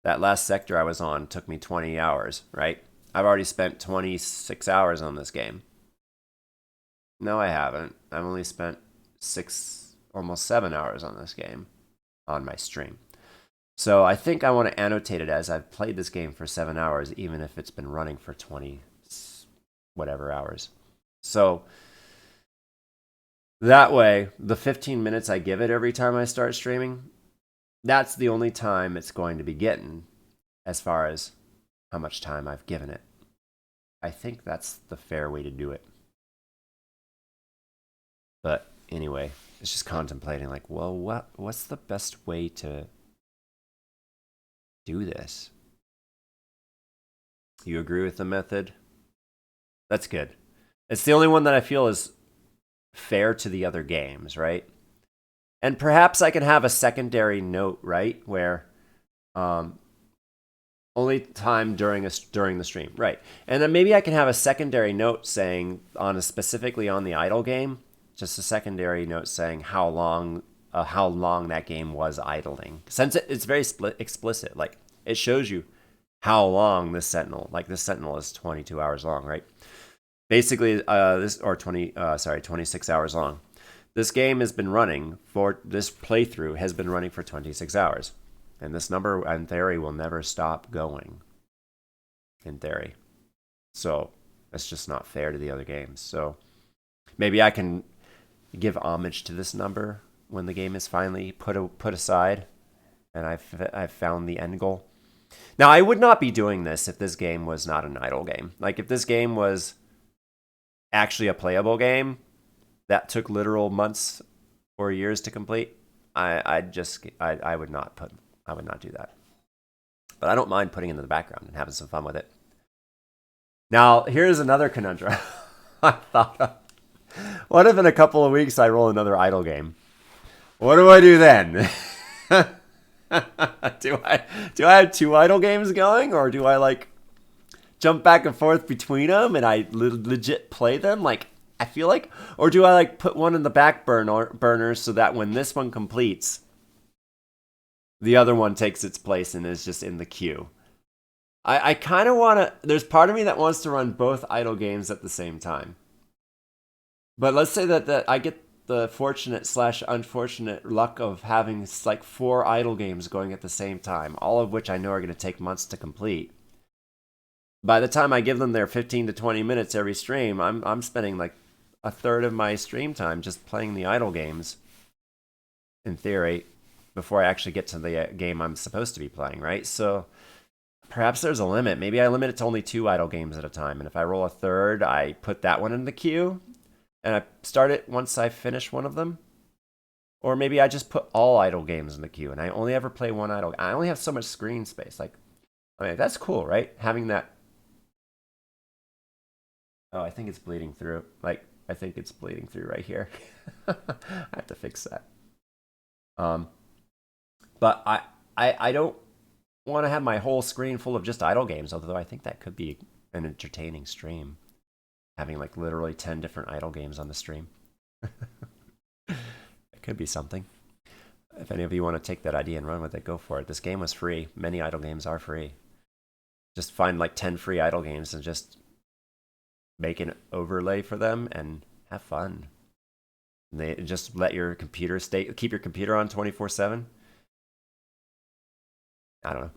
that last sector I was on took me 20 hours, right? I've already spent 26 hours on this game. No, I haven't. I've only spent almost 7 hours on this game on my stream. So I think I want to annotate it as I've played this game for 7 hours, even if it's been running for 20 whatever hours. So that way, the 15 minutes I give it every time I start streaming, that's the only time it's going to be getting as far as how much time I've given it. I think that's the fair way to do it. But anyway, it's just contemplating, like, well, what's the best way to do this? You agree with the method? That's good. It's the only one that I feel is fair to the other games, right? And perhaps I can have a secondary note, right, where only time during the stream, right? And then maybe I can have a secondary note saying specifically on the idle game, just a secondary note saying how long that game was idling. Since it's very explicit, like it shows you how long this sentinel is 22 hours long, right? Basically, 26 hours long. This game has been running this playthrough has been running for 26 hours. And this number, in theory, will never stop going. In theory. So, that's just not fair to the other games. So, maybe I can give homage to this number when the game is finally put aside and I've found the end goal. Now, I would not be doing this if this game was not an idle game. Like, if this game was actually a playable game that took literal months or years to complete, I would not do that. But I don't mind putting it in the background and having some fun with it. Now, here's another conundrum I thought of. What if in a couple of weeks I roll another idle game? What do I do then? Do I have 2 idle games going, or do I like jump back and forth between them and I legit play them? Like, I feel like, or do I like put one in the back burner so that when this one completes, the other one takes its place and is just in the queue? I kind of want to, there's part of me that wants to run both idle games at the same time. But let's say that I get the fortunate/unfortunate luck of having like 4 idle games going at the same time, all of which I know are going to take months to complete. By the time I give them their 15 to 20 minutes every stream, I'm spending like a third of my stream time just playing the idle games, in theory, before I actually get to the game I'm supposed to be playing, right? So perhaps there's a limit. Maybe I limit it to only 2 idle games at a time, and if I roll a third, I put that one in the queue, and I start it once I finish one of them. Or maybe I just put all idle games in the queue, and I only ever play one idle. I only have so much screen space. Like, I mean, that's cool, right? Having that. Oh, I think it's bleeding through. Like, I think it's bleeding through right here. I have to fix that. But I don't want to have my whole screen full of just idle games, although I think that could be an entertaining stream. Having like literally 10 different idle games on the stream. That Could be something. If any of you want to take that idea and run with it, go for it. This game was free. Many idle games are free. Just find like 10 free idle games and just make an overlay for them and have fun. And they just let your computer keep your computer on 24/7. I don't know.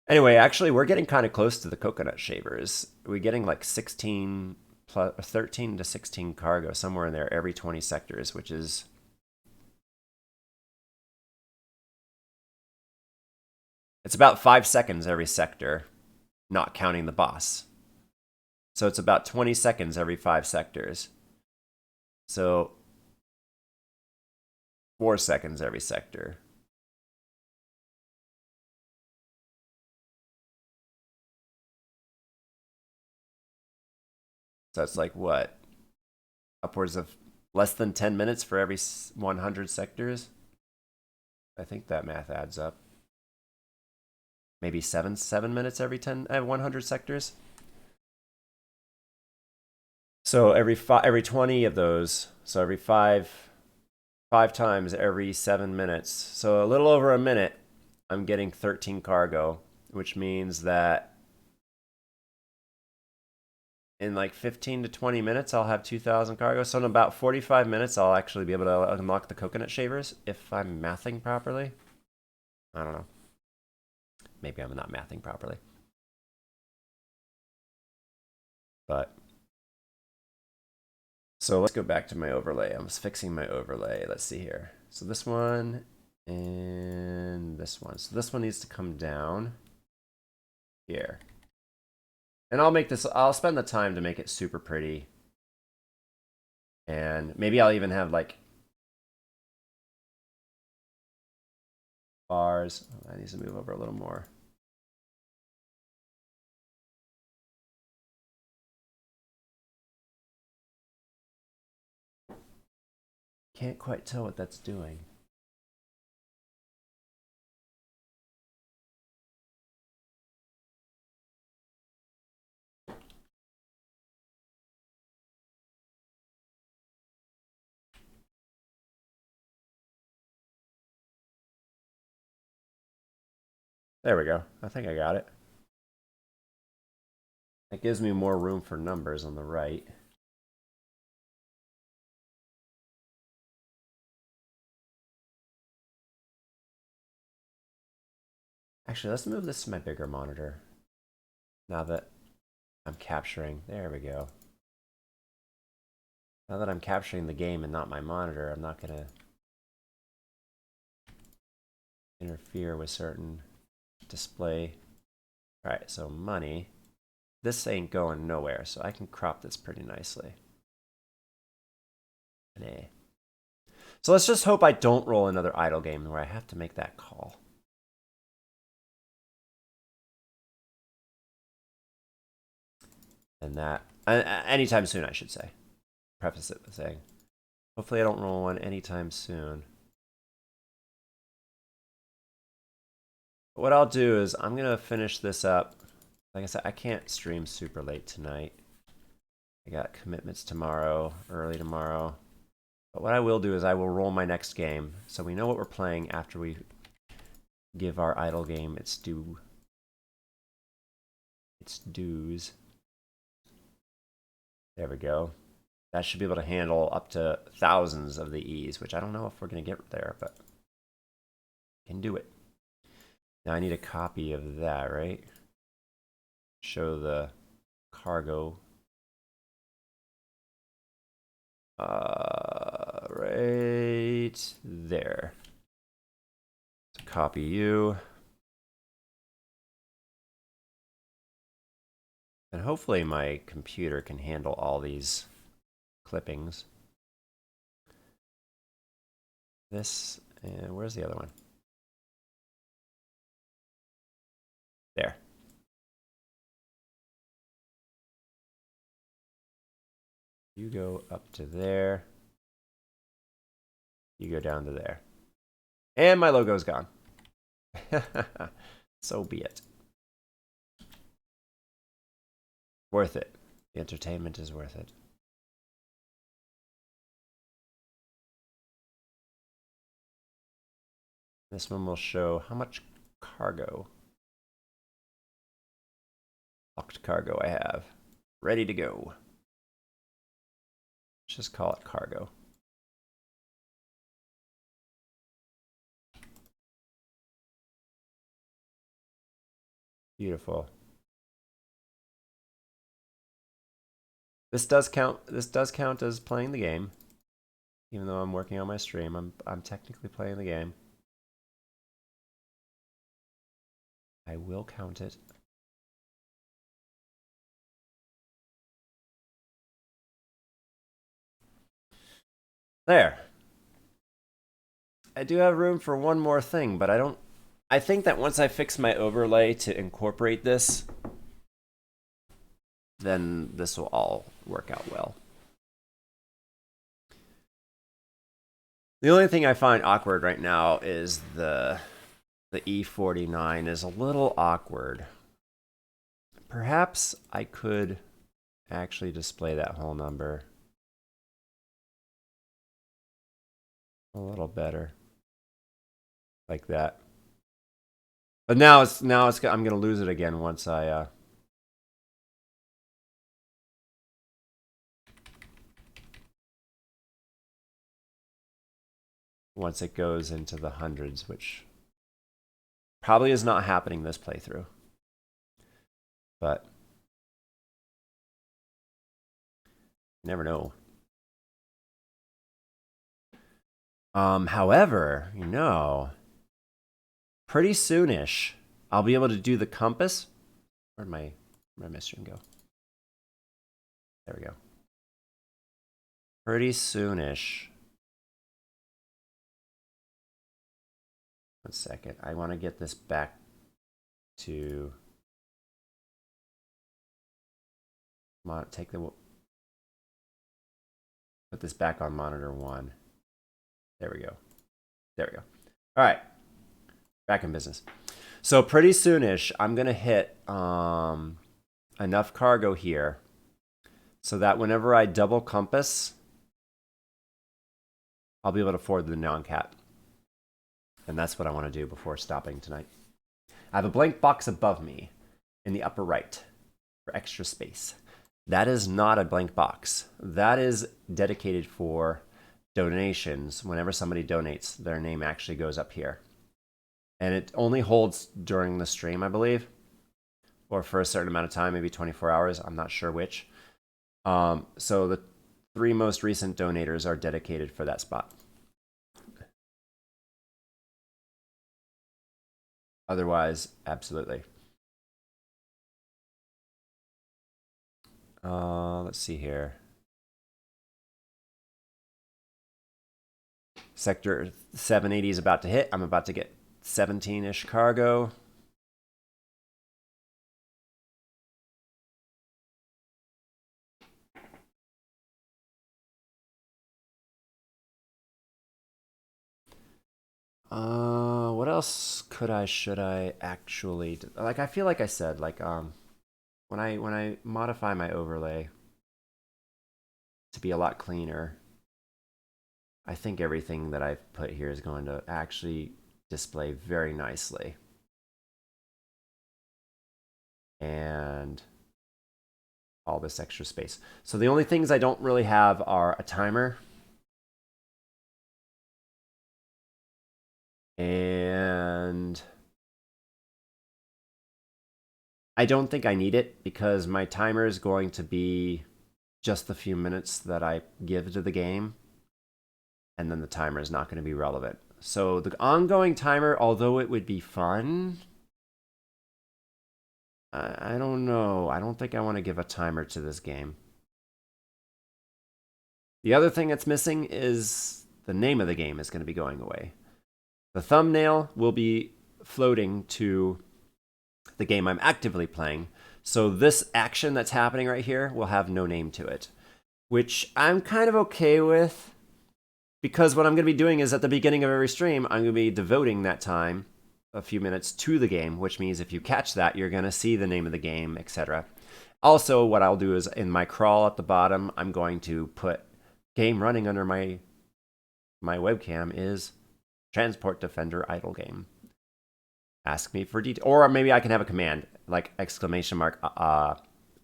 Anyway, actually, we're getting kind of close to the coconut shavers. We're getting like 16 plus 13 to 16 cargo somewhere in there every 20 sectors, which is it's about 5 seconds every sector, not counting the boss. So it's about 20 seconds every 5 sectors. So 4 seconds every sector. So it's like what? Upwards of less than 10 minutes for every 100 sectors? I think that math adds up. Maybe 7 minutes every 100 sectors. So every 20 of those, so every 5 times every 7 minutes. So a little over a minute, I'm getting 13 cargo, which means that in like 15 to 20 minutes, I'll have 2,000 cargo. So in about 45 minutes, I'll actually be able to unlock the coconut shavers if I'm mathing properly. I don't know. Maybe I'm not mathing properly. But so let's go back to my overlay. I'm fixing my overlay. Let's see here. So this one and this one. So this one needs to come down here. And I'll spend the time to make it super pretty. And maybe I'll even have like bars. Oh, that needs to move over a little more. Can't quite tell what that's doing. There we go. I think I got it. It gives me more room for numbers on the right. Actually, let's move this to my bigger monitor. Now that I'm capturing, there we go. Now that I'm capturing the game and not my monitor, I'm not gonna interfere with certain display. All right, so money. This ain't going nowhere, so I can crop this pretty nicely. Nah. So let's just hope I don't roll another idle game where I have to make that call. And that, anytime soon, I should say. Preface it with saying, hopefully I don't roll one anytime soon. But what I'll do is I'm gonna finish this up. Like I said, I can't stream super late tonight. I got commitments tomorrow, early tomorrow. But what I will do is I will roll my next game, so we know what we're playing after we give our idle game its dues. There we go. That should be able to handle up to thousands of the E's, which I don't know if we're going to get there, but can do it. Now I need a copy of that, right? Show the cargo. Right there. So copy you. And hopefully my computer can handle all these clippings. This, and where's the other one? There. You go up to there. You go down to there. And my logo's gone. So be it. Worth it. The entertainment is worth it. This one will show how much cargo, locked cargo I have. Ready to go. Let's just call it cargo. Beautiful. This does count as playing the game. Even though I'm working on my stream, I'm technically playing the game. I will count it. There. I do have room for one more thing, but I think that once I fix my overlay to incorporate this, then this will all work out well. The only thing I find awkward right now is the E49 is a little awkward. Perhaps I could actually display that whole number a little better, like that. But now I'm gonna lose it again once I once it goes into the hundreds, which probably is not happening this playthrough. But you never know. However, you know, pretty soonish, I'll be able to do the compass. Where'd my mission go? There we go. Pretty soonish. One second. I want to get this back to put this back on monitor 1. There we go. There we go. All right. Back in business. So pretty soonish, I'm going to hit enough cargo here so that whenever I double compass, I'll be able to afford the non-cap. And that's what I want to do before stopping tonight. I have a blank box above me in the upper right for extra space. That is not a blank box. That is dedicated for donations. Whenever somebody donates, their name actually goes up here. And it only holds during the stream, I believe, or for a certain amount of time, maybe 24 hours. I'm not sure which. So the 3 most recent donators are dedicated for that spot. Otherwise, absolutely. Let's see here. Sector 780 is about to hit. I'm about to get 17-ish cargo. What else should I actually do? Like, I feel like I said, like, when I modify my overlay to be a lot cleaner, I think everything that I've put here is going to actually display very nicely. And all this extra space. So the only things I don't really have are a timer and I don't think I need it because my timer is going to be just the few minutes that I give to the game, and then the timer is not going to be relevant. So the ongoing timer, although it would be fun, I don't know. I don't think I want to give a timer to this game. The other thing that's missing is the name of the game is going to be going away. The thumbnail will be floating to the game I'm actively playing. So this action that's happening right here will have no name to it, which I'm kind of okay with, because what I'm going to be doing is at the beginning of every stream, I'm going to be devoting that time, a few minutes, to the game, which means if you catch that, you're going to see the name of the game, etc. Also, what I'll do is in my crawl at the bottom, I'm going to put game running under my webcam is Transport Defender idle game. Ask me for detail. Or maybe I can have a command, like exclamation mark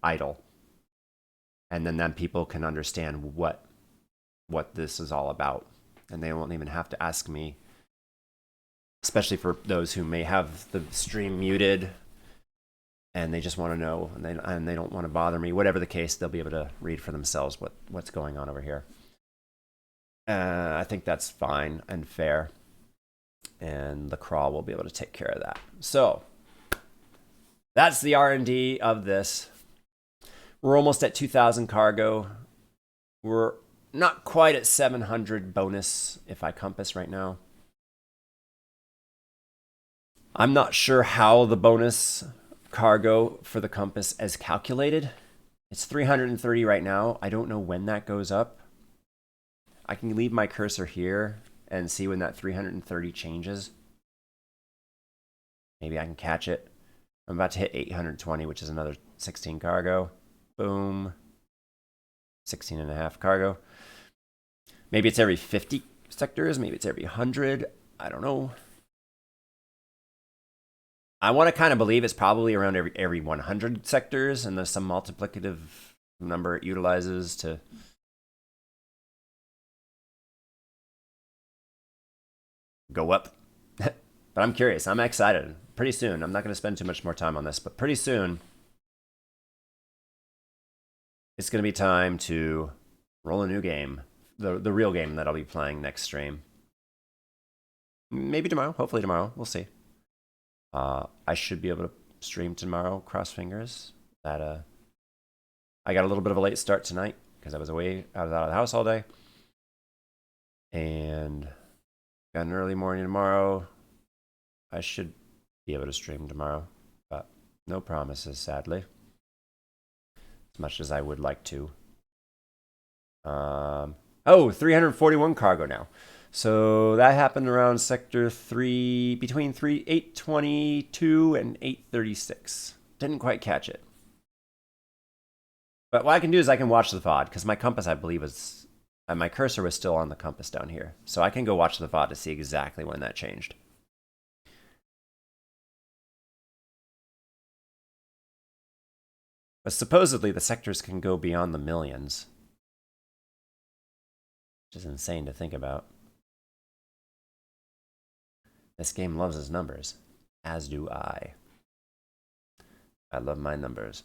idle. And then people can understand what this is all about. And they won't even have to ask me, especially for those who may have the stream muted and they just want to know, and they don't want to bother me. Whatever the case, they'll be able to read for themselves what's going on over here. I think that's fine and fair, and the crawl will be able to take care of that. So that's the R&D of this. We're almost at 2,000 cargo. We're not quite at 700 bonus if I compass right now. I'm not sure how the bonus cargo for the compass is calculated. It's 330 right now. I don't know when that goes up. I can leave my cursor here and see when that 330 changes. Maybe I can catch it. I'm about to hit 820, which is another 16 cargo. Boom. 16 and a half cargo. Maybe it's every 50 sectors. Maybe it's every 100. I don't know. I want to kind of believe it's probably around every 100 sectors, and there's some multiplicative number it utilizes to go up. But I'm curious. I'm excited. Pretty soon, I'm not going to spend too much more time on this, but pretty soon, it's going to be time to roll a new game, the real game that I'll be playing next stream. Maybe tomorrow. Hopefully tomorrow. We'll see. I should be able to stream tomorrow, cross fingers. That I got a little bit of a late start tonight because I was out of the house all day. And got an early morning tomorrow. I should be able to stream tomorrow, but no promises, sadly. As much as I would like to. 341 cargo now. So that happened around sector 3, between 822 and 836. Didn't quite catch it. But what I can do is I can watch the VOD, because my compass, I believe, was... my cursor was still on the compass down here. So I can go watch the VOD to see exactly when that changed. But supposedly the sectors can go beyond the millions. Which is insane to think about. This game loves its numbers, as do I. I love my numbers.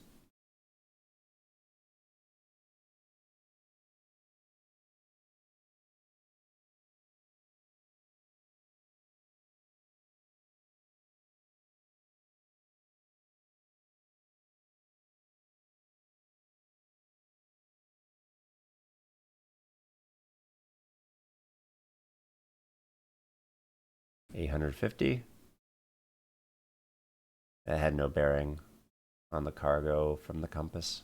$850. It had no bearing on the cargo from the compass.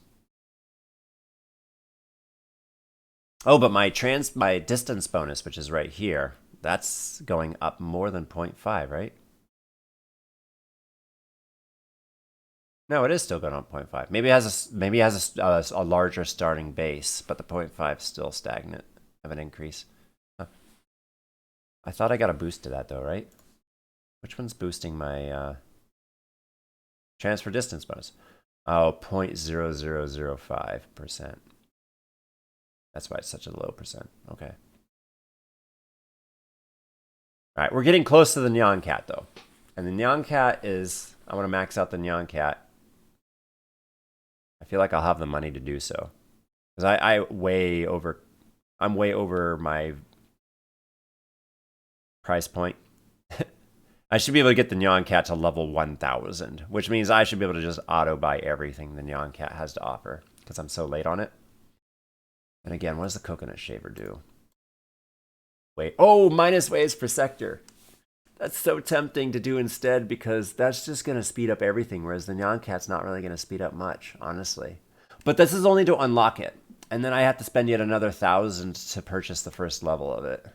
Oh, but my distance bonus, which is right here, that's going up more than 0.5, right? No, it is still going up 0.5. Maybe it has a larger starting base, but the 0.5 is still stagnant of an increase. Huh. I thought I got a boost to that though, right? Which one's boosting my transfer distance bonus? Oh, 0.0005%. That's why it's such a low percent. Okay. All right, we're getting close to the Nyan Cat though. And the Nyan Cat is, I want to max out the Nyan Cat. I feel like I'll have the money to do so. Because I'm way over my price point. I should be able to get the Nyan Cat to level 1,000, which means I should be able to just auto buy everything the Nyan Cat has to offer because I'm so late on it. And again, what does the coconut shaver do? Wait, oh, minus waves per sector. That's so tempting to do instead because that's just going to speed up everything, whereas the Nyan Cat's not really going to speed up much, honestly. But this is only to unlock it, and then I have to spend yet another 1,000 to purchase the first level of it.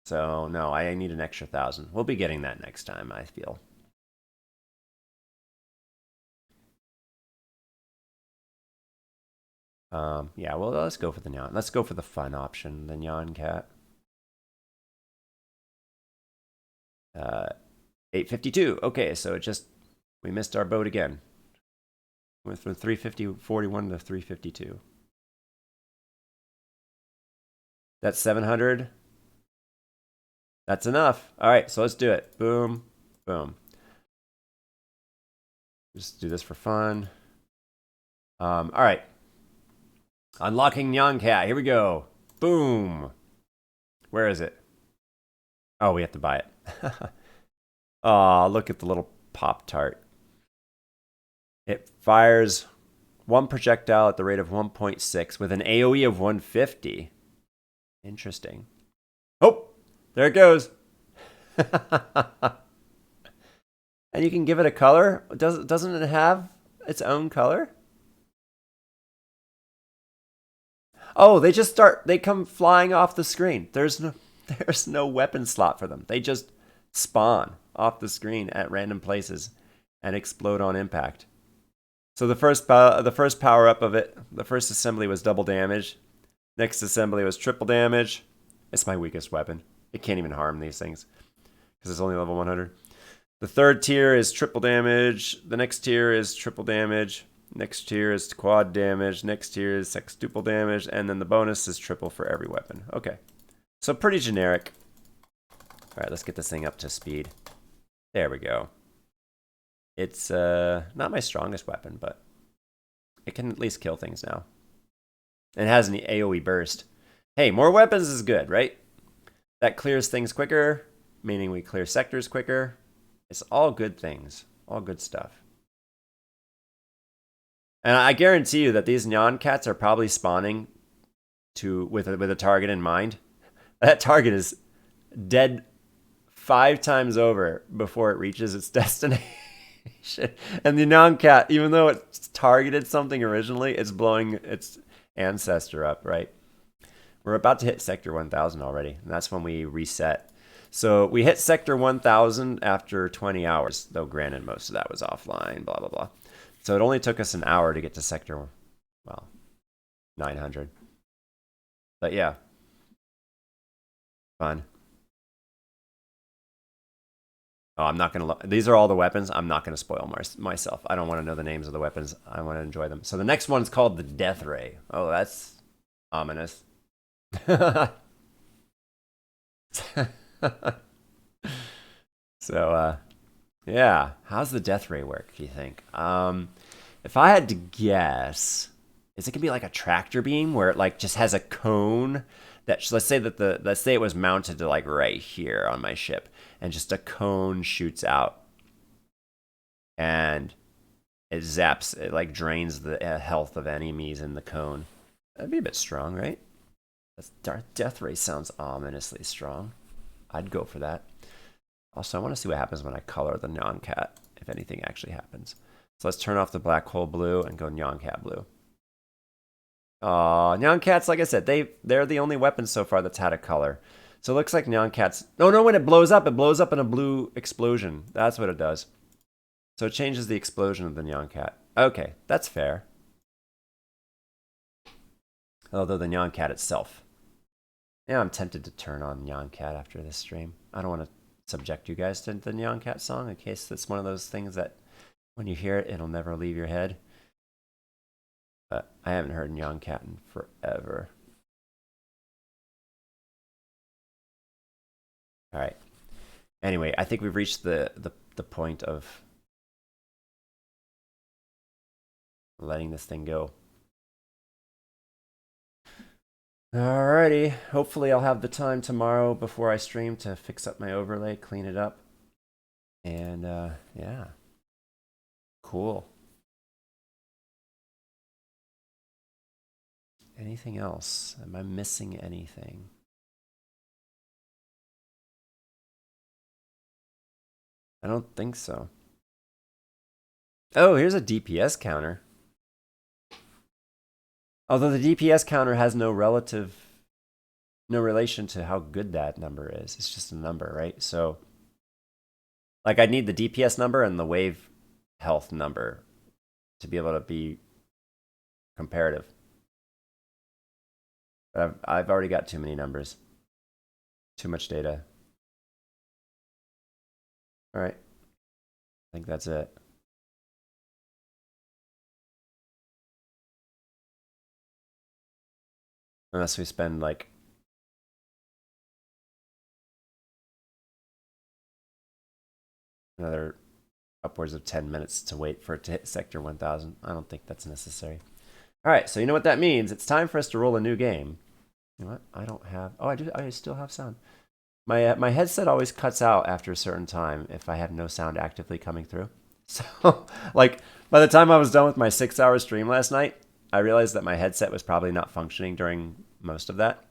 So, no, I need an extra 1,000. We'll be getting that next time, I feel. Yeah, well, let's go for the Nyan. Let's go for the fun option, the Nyan Cat. 852. Okay, so it just, we missed our boat again. Went from 341 to 352. That's 700. That's enough. All right, so let's do it. Boom, boom. Just do this for fun. All right. Unlocking Nyan Cat. Here we go. Boom. Where is it? Oh, we have to buy it. Oh, look at the little Pop-Tart. It fires one projectile at the rate of 1.6 with an AoE of 150. Interesting. Oh, there it goes. And you can give it a color. Doesn't it have its own color? Oh, they come flying off the screen. There's no weapon slot for them. They just spawn off the screen at random places and explode on impact. So the first power up of it, the first assembly was double damage. Next assembly was triple damage. It's my weakest weapon. It can't even harm these things because it's only level 100. The third tier is triple damage. The next tier is triple damage. Next tier is quad damage. Next tier is sextuple damage. And then the bonus is triple for every weapon. Okay. So pretty generic. All right, let's get this thing up to speed. There we go. It's not my strongest weapon, but it can at least kill things now. And it has an AoE burst. Hey, more weapons is good, right? That clears things quicker, meaning we clear sectors quicker. It's all good things. All good stuff. And I guarantee you that these Nyan Cats are probably spawning with a target in mind. That target is dead 5 times over before it reaches its destination. And the Nyan Cat, even though it targeted something originally, it's blowing its ancestor up, right? We're about to hit Sector 1000 already, and that's when we reset. So we hit Sector 1000 after 20 hours, though granted most of that was offline, blah, blah, blah. So it only took us an hour to get to Sector, well, 900. But yeah, fun. Oh, I'm not going to... These are all the weapons. I'm not going to spoil myself. I don't want to know the names of the weapons. I want to enjoy them. So the next one's called the Death Ray. Oh, that's ominous. So, yeah. How's the Death Ray work, do you think? If I had to guess, is it going to be like a tractor beam where it like just has a cone that... Let's say it was mounted to like right here on my ship. And just a cone shoots out. And it zaps, it like drains the health of enemies in the cone. That'd be a bit strong, right? Death Ray sounds ominously strong. I'd go for that. Also, I want to see what happens when I color the Nyan Cat, if anything actually happens. So let's turn off the black hole blue and go Nyan Cat blue. Nyan Cats, like I said, they're the only weapon so far that's had a color. So it looks like Nyan Cats... No, when it blows up in a blue explosion. That's what it does. So it changes the explosion of the Nyan Cat. Okay, that's fair. Although the Nyan Cat itself. Yeah, I'm tempted to turn on Nyan Cat after this stream. I don't want to subject you guys to the Nyan Cat song in case it's one of those things that when you hear it, it'll never leave your head. But I haven't heard Nyan Cat in forever. All right. Anyway, I think we've reached the point of letting this thing go. Alrighty. Hopefully I'll have the time tomorrow before I stream to fix up my overlay, clean it up. And yeah. Cool. Anything else? Am I missing anything? I don't think so. Oh, here's a DPS counter. Although the DPS counter has no relation to how good that number is. It's just a number, right? So, like, I'd need the DPS number and the wave health number to be able to be comparative. But I've already got too many numbers. Too much data. All right. I think that's it. Unless we spend like another upwards of 10 minutes to wait for it to hit sector 1000. I don't think that's necessary. All right, so you know what that means. It's time for us to roll a new game. You know what? I don't have... Oh, I do. I still have sound. My headset always cuts out after a certain time if I have no sound actively coming through. So, like, by the time I was done with my 6-hour stream last night, I realized that my headset was probably not functioning during most of that.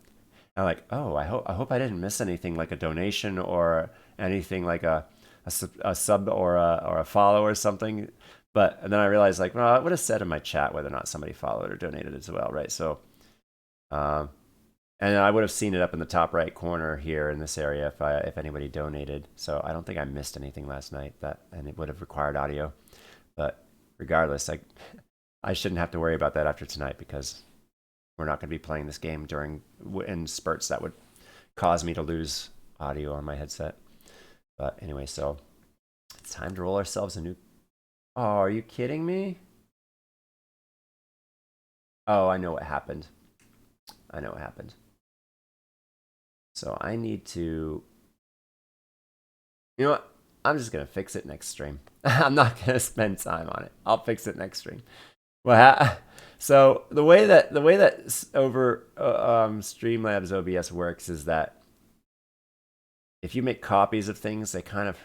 I'm like, oh, I hope I didn't miss anything like a donation or anything like a sub or a follow or something. But and then I realized like, well, I would have said in my chat whether or not somebody followed or donated as well, right? So, um, and I would have seen it up in the top right corner here in this area if anybody donated. So I don't think I missed anything last night and it would have required audio. But regardless, I shouldn't have to worry about that after tonight because we're not going to be playing this game in spurts that would cause me to lose audio on my headset. But anyway, so it's time to roll ourselves a new... Oh, are you kidding me? Oh, I know what happened. I know what happened. So I need to... You know what? I'm just going to fix it next stream. I'm not going to spend time on it. I'll fix it next stream. Well, so the way that over Streamlabs OBS works is that if you make copies of things, they kind of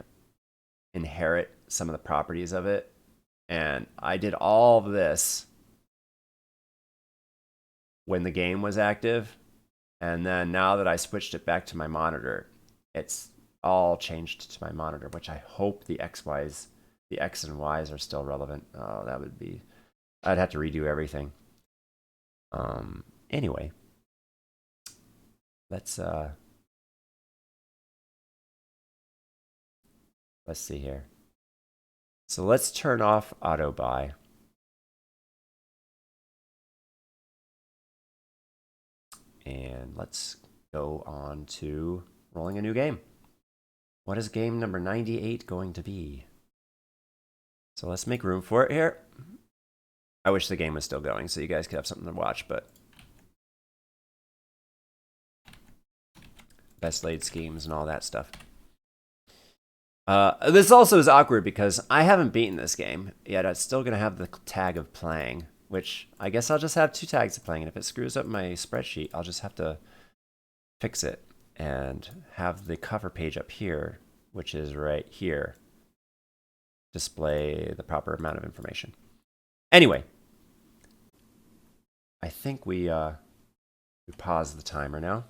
inherit some of the properties of it. And I did all of this when the game was active. And then now that I switched it back to my monitor, it's all changed to my monitor, which I hope the X and Y's are still relevant. Oh, that would be... I'd have to redo everything. Anyway, let's see here. So let's turn off auto buy. And let's go on to rolling a new game. What is game number 98 going to be? So let's make room for it here. I wish the game was still going so you guys could have something to watch, but best laid schemes and all that stuff. This also is awkward because I haven't beaten this game yet. It's still going to have the tag of playing, which I guess I'll just have 2 tags of playing. And if it screws up my spreadsheet, I'll just have to fix it and have the cover page up here, which is right here, display the proper amount of information. Anyway, I think we pause the timer now.